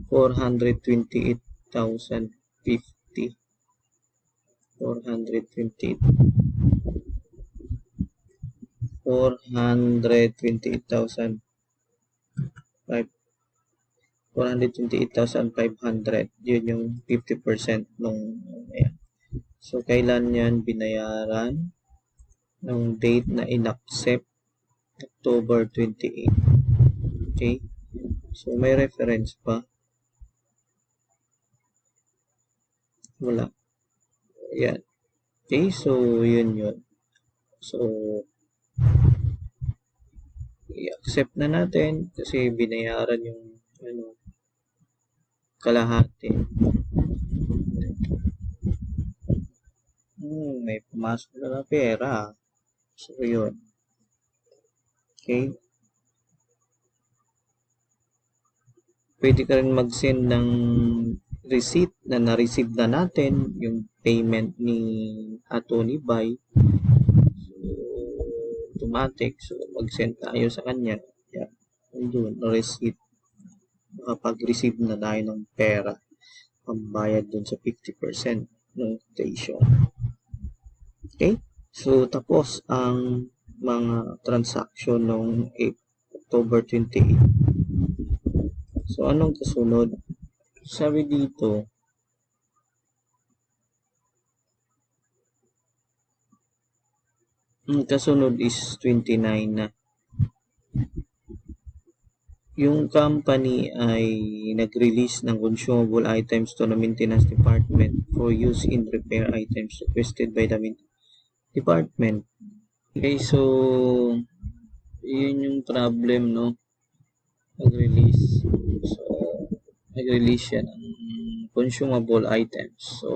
428,050. 428,500. Yun yung 50% nung ayan. So, kailan yan binayaran? Nung date na in-accept, October 28. Okay? So, may reference pa? Wala. Ayan. Okay, so, yun. So, i-accept na natin kasi binayaran yung kalahati. May pumasok na pera. So, yun. Okay. Pwede ka rin mag-send ng receipt na na-receive na natin, yung payment ni Atty. Bay. So, automatic. So, mag-send tayo sa kanya. Yan. Doon, receipt. Makapag-receive na tayo ng pera. Pambayad dun sa 50% ng station. Okay? So, tapos ang mga transaction noong October 28. So, anong kasunod? Sabi dito, ang kasunod is 29 na. Yung company ay nag-release ng consumable items to the maintenance department for use in repair items requested by the department. Okay, so yun yung problem, no? Nag-release. So, nag-release siya ng consumable items. So,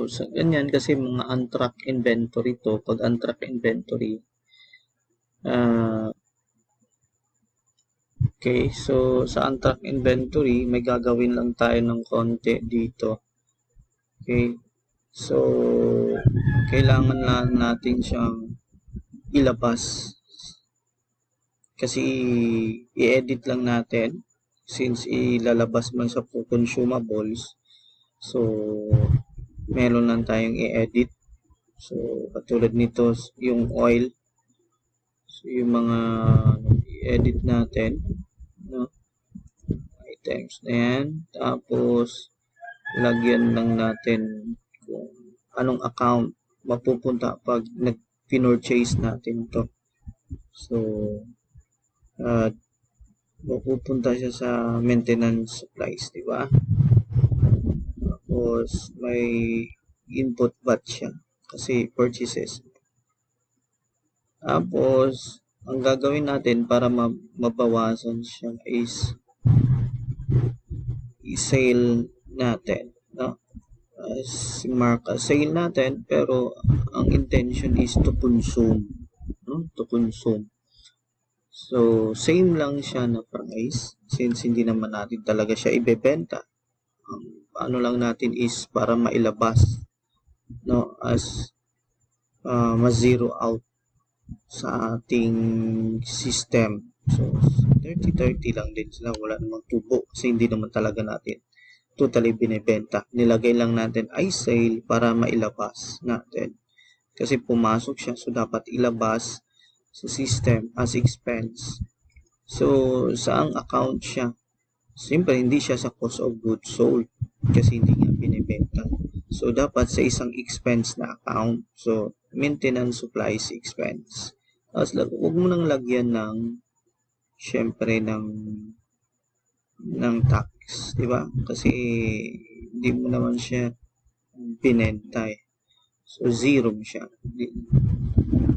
sa ganyan, kasi mga untracked inventory to, pag untracked inventory, okay, so sa untracked inventory, may gagawin lang tayo ng konti dito. Okay, so, kailangan lang natin siyang ilabas. Kasi i-edit lang natin since ilalabas man sa consumables. So, meron lang tayong i-edit. So, katulad nito, yung oil. So, yung mga i-edit natin, no? Items na yan. Tapos, lagyan lang natin kung anong account mapupunta pag nag-purchase natin to. So, mapupunta siya sa maintenance supplies, di ba? Tapos, may input VAT siya kasi purchases. Tapos, ang gagawin natin para mabawasan siya is i-sale natin, no? Mark sale natin, pero ang intention is to consume, no? To consume. So, same lang siya na price since hindi naman natin talaga siya ibebenta. Ano lang natin is para mailabas, no, as ma-zero out sa ating system. So, 30-30 lang din sila. Wala namang tubo kasi hindi naman talaga natin totally binibenta. Nilagay lang natin ay sale para mailabas natin. Kasi pumasok siya, so dapat ilabas sa system as expense. So, saang account siya? Siyempre, hindi siya sa cost of goods sold kasi hindi nga binibenta. So, dapat sa isang expense na account. So, maintenance supplies expense. Tapos, huwag mo nang lagyan ng siyempre ng tax, di ba? Kasi hindi mo naman siya binenta eh. So, zero mo siya.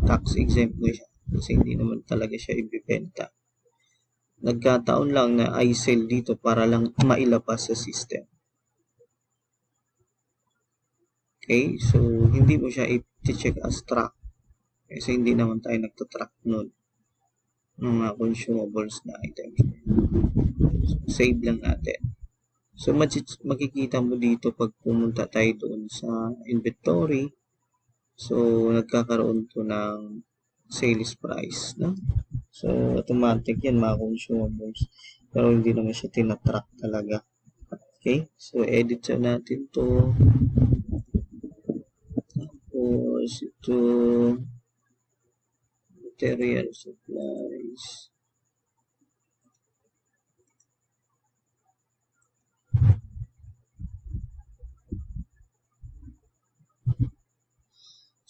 Tax exempt mo siya kasi hindi naman talaga siya ibibenta. Nagkataon lang na I sell dito para lang mailabas sa system. Okay? So, hindi mo siya i-check as track kasi hindi naman tayo nagtatrack nun ng mga consumables na items. So, save lang natin. So, makikita mo dito pag pumunta tayo doon sa inventory. So, nagkakaroon to ng sales price, no? So, automatic yan mga consumables. Pero hindi naman siya tinatrack talaga. Okay? So, edit siya natin to. Tapos, ito material supplies.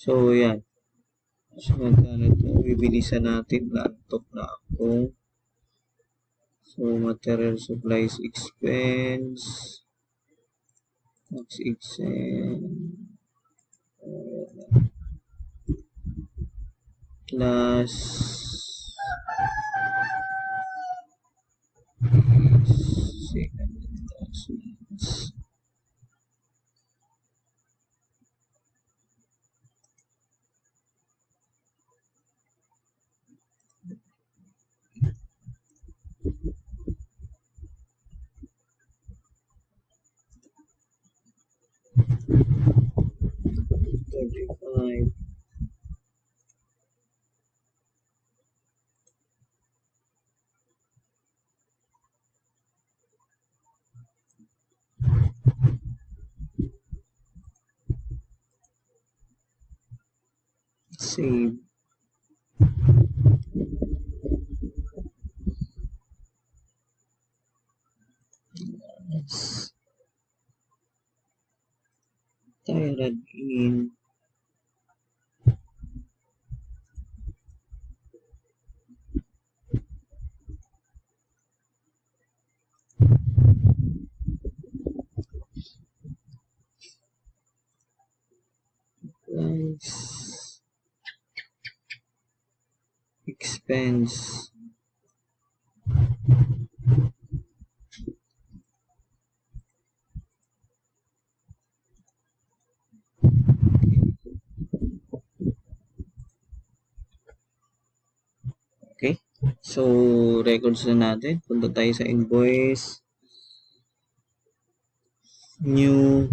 So, yan. So, magkano ito? Bibilisan natin. Lantok na ako. So, material supplies expense. Tax exempt. Plus second investments. 25. Save. Yes. Tayo in. Price. Expense. Okay. So, records na natin. Punta tayo sa invoice. New.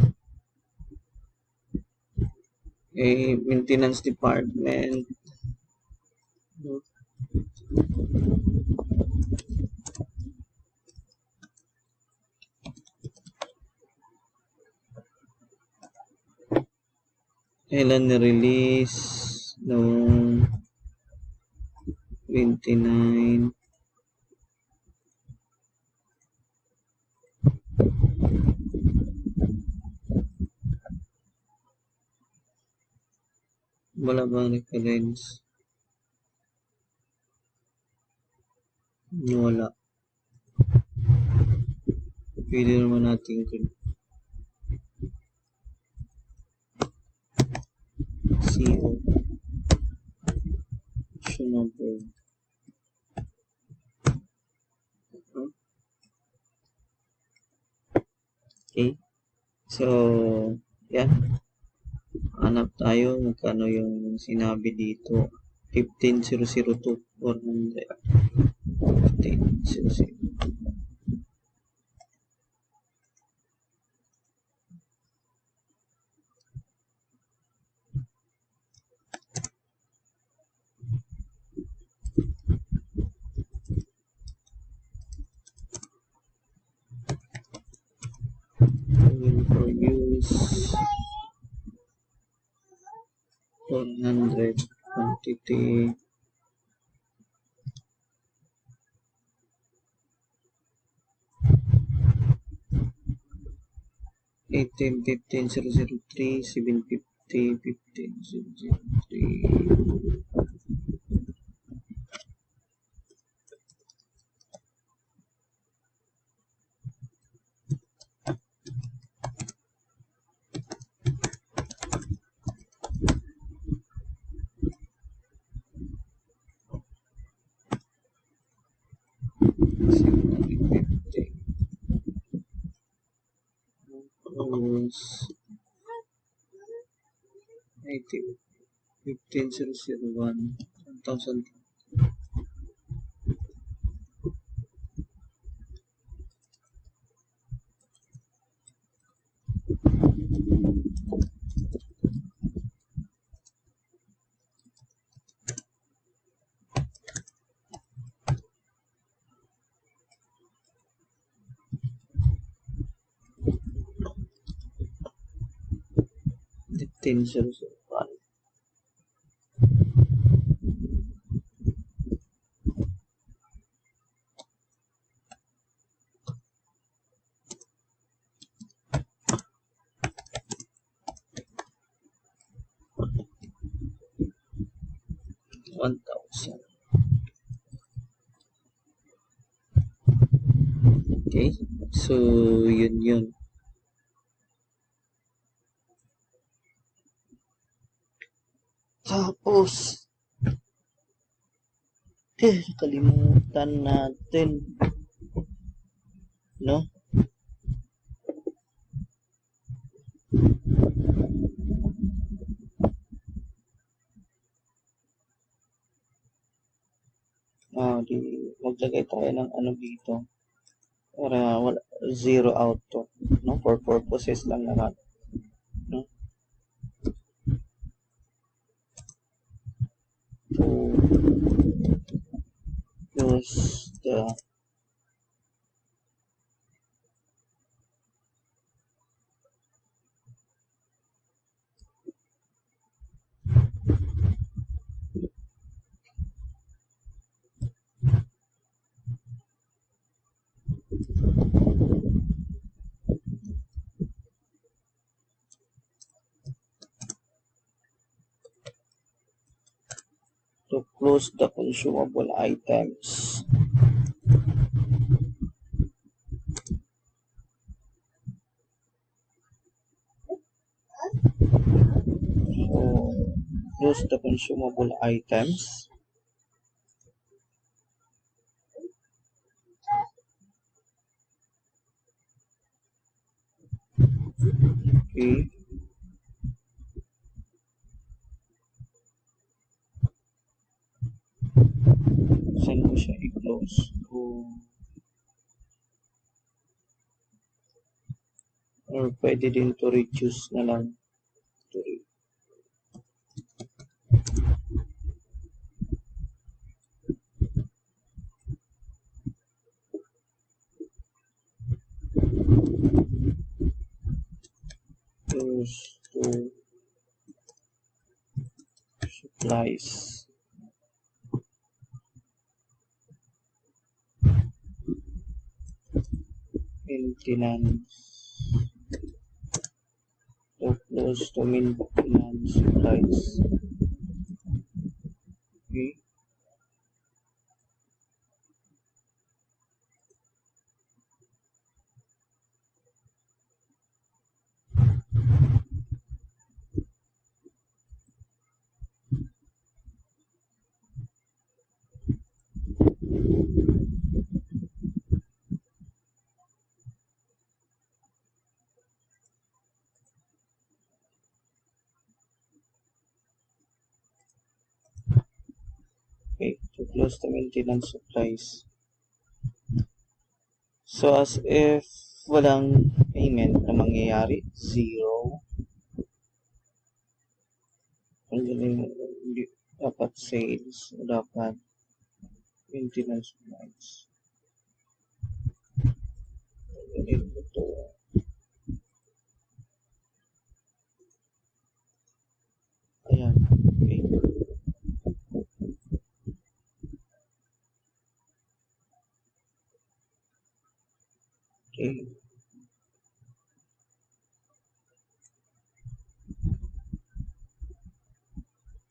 Maintenance department. Kailan na-release? Noong 29. Wala bang reference? Wala. Pwede naman natin CO. Issue number. Okay. So, yan. Hanap tayo magkano yung sinabi dito. 15,002 400. 15,002. For use 400 quantity 18 15,003 750 15,003. Close 15,001 1,000. Tension 1,000. Okay, so yun. Tapos, kalimutan natin, no? Maglagay tayo ng ano dito para wala, zero auto, no? For purposes lang naman, no? to close the consumable items. So, close the consumable items. Okay. Saan mo siya i-close? Or pwede din to reduce na lang. Close to supplies. Maintenance. So close to maintenance supplies. Okay. Okay, to close the maintenance supplies. So as if walang payment na mangyayari, zero. Ang galing, hindi dapat sales, dapat maintenance supplies. Galing ito. Ayan, okay. Okay.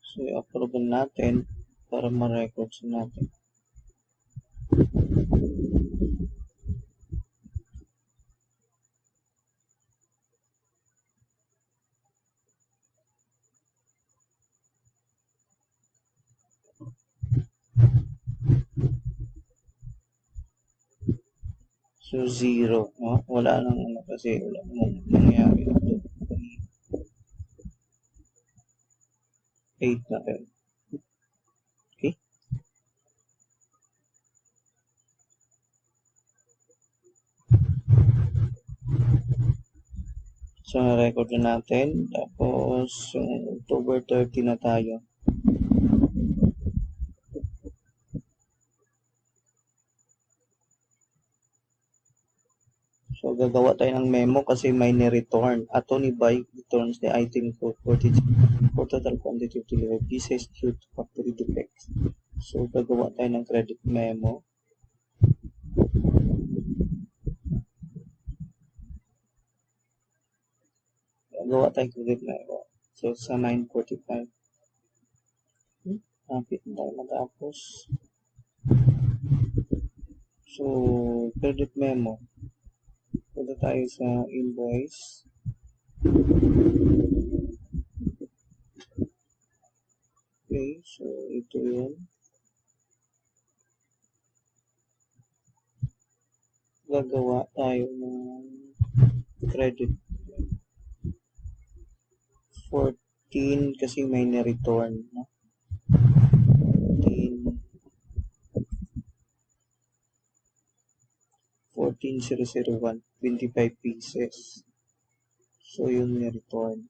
So, i-approve natin para ma-record natin. So, zero. No? Wala nang ano kasi wala nang nangyari ito. 8 na rin. Okay. So, na-record na natin. Tapos, October 30 na tayo. So, gagawa tayo ng memo kasi may ni-return. Attorney by returns the item code for total quantity of delivered pieces due to factory defects. So, gagawa tayo ng credit memo. Gagawa tayo credit memo. So, sa 9:45. Kapit na tayo matapos. So, credit memo. Punta tayo sa invoice. Okay, so ito yun. Gagawa tayo ng credit 14 kasi may na-return. No? 14,001, 25 pieces. So, yun na-return.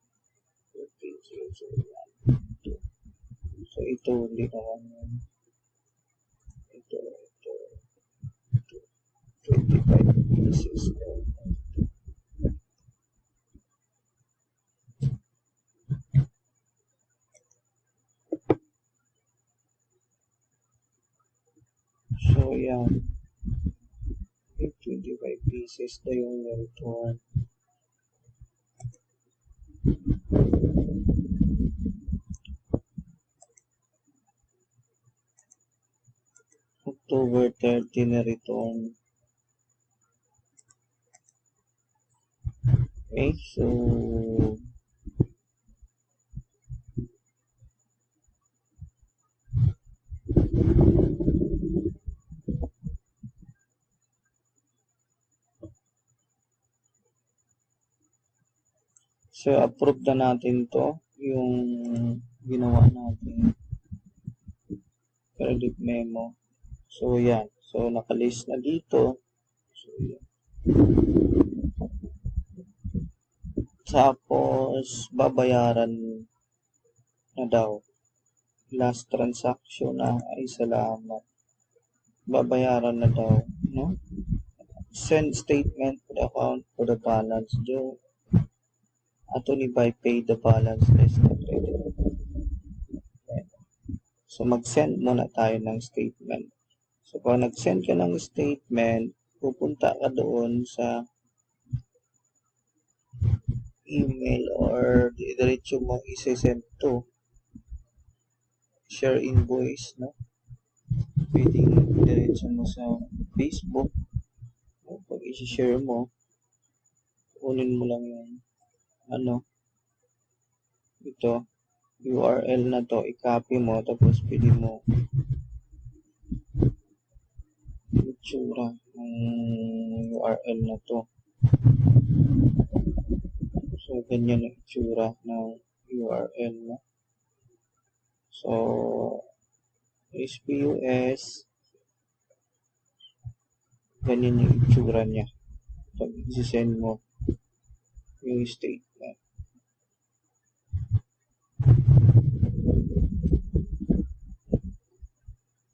14,001. So, ito, hindi naman yun. Ito. 25 pieces. So, yan. 25 pieces na yung return. October 30 na return. Okay, so approve na natin to, yung ginawa natin credit memo. So, yan. So, nakalist na dito. So, yan. Tapos, babayaran na daw. Last transaction na. Ay, salamat. Babayaran na daw. No? Send statement to the account for the balance due. Attorney by pay the balance less than credit. So, mag-send muna tayo ng statement. So, pag nag-send ka ng statement, pupunta ka doon sa email or diretso mo isi-send to share invoice, no? Pwedeng diretso mo sa Facebook. Pag isi-share mo, kunin mo lang yung ito, URL na to, i-copy mo, tapos pwede mo itsura ng URL na to. So, ganyan ang itsura ng URL, no? So, SPUS, ganyan yung itsura niya. Pag isi-send mo yung statement.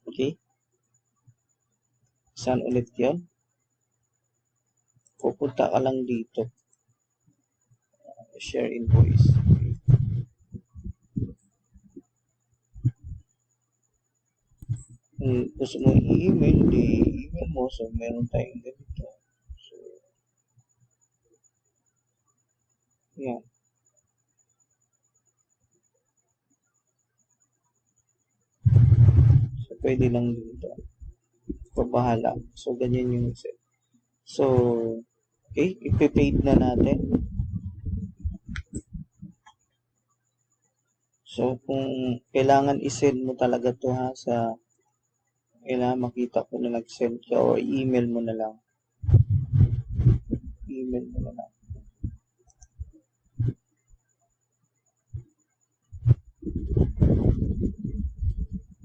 Okay? Saan ulit yun? Pupunta ka lang dito. Share invoice. Kung gusto mo i-email, i-email mo. So, meron tayong ganito. So, yan. So, pwede lang dito. Pabahala. So, ganyan yung set. So, okay, ipipaid na natin. So, kung kailangan isend mo talaga to ha, kailangan makita ko na nag-send ka o email mo na lang. Email mo na lang.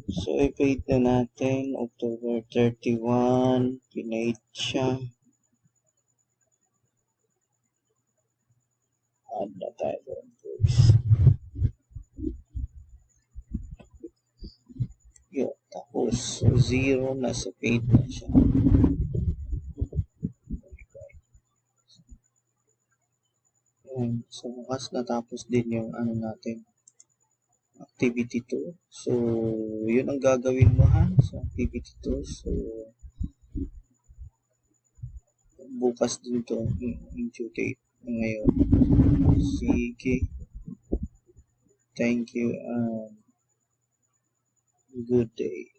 So, i-paid na natin. October 31. Pinaid siya. Add na tayo sa invoice. Yun. Tapos, 0 na sa paid na siya. Yun. So, bukas natapos din yung natin. Activity 2. So, yun ang gagawin mo ha sa activity 2. So, bukas din to yung due date ngayon. Sige. Thank you and good day.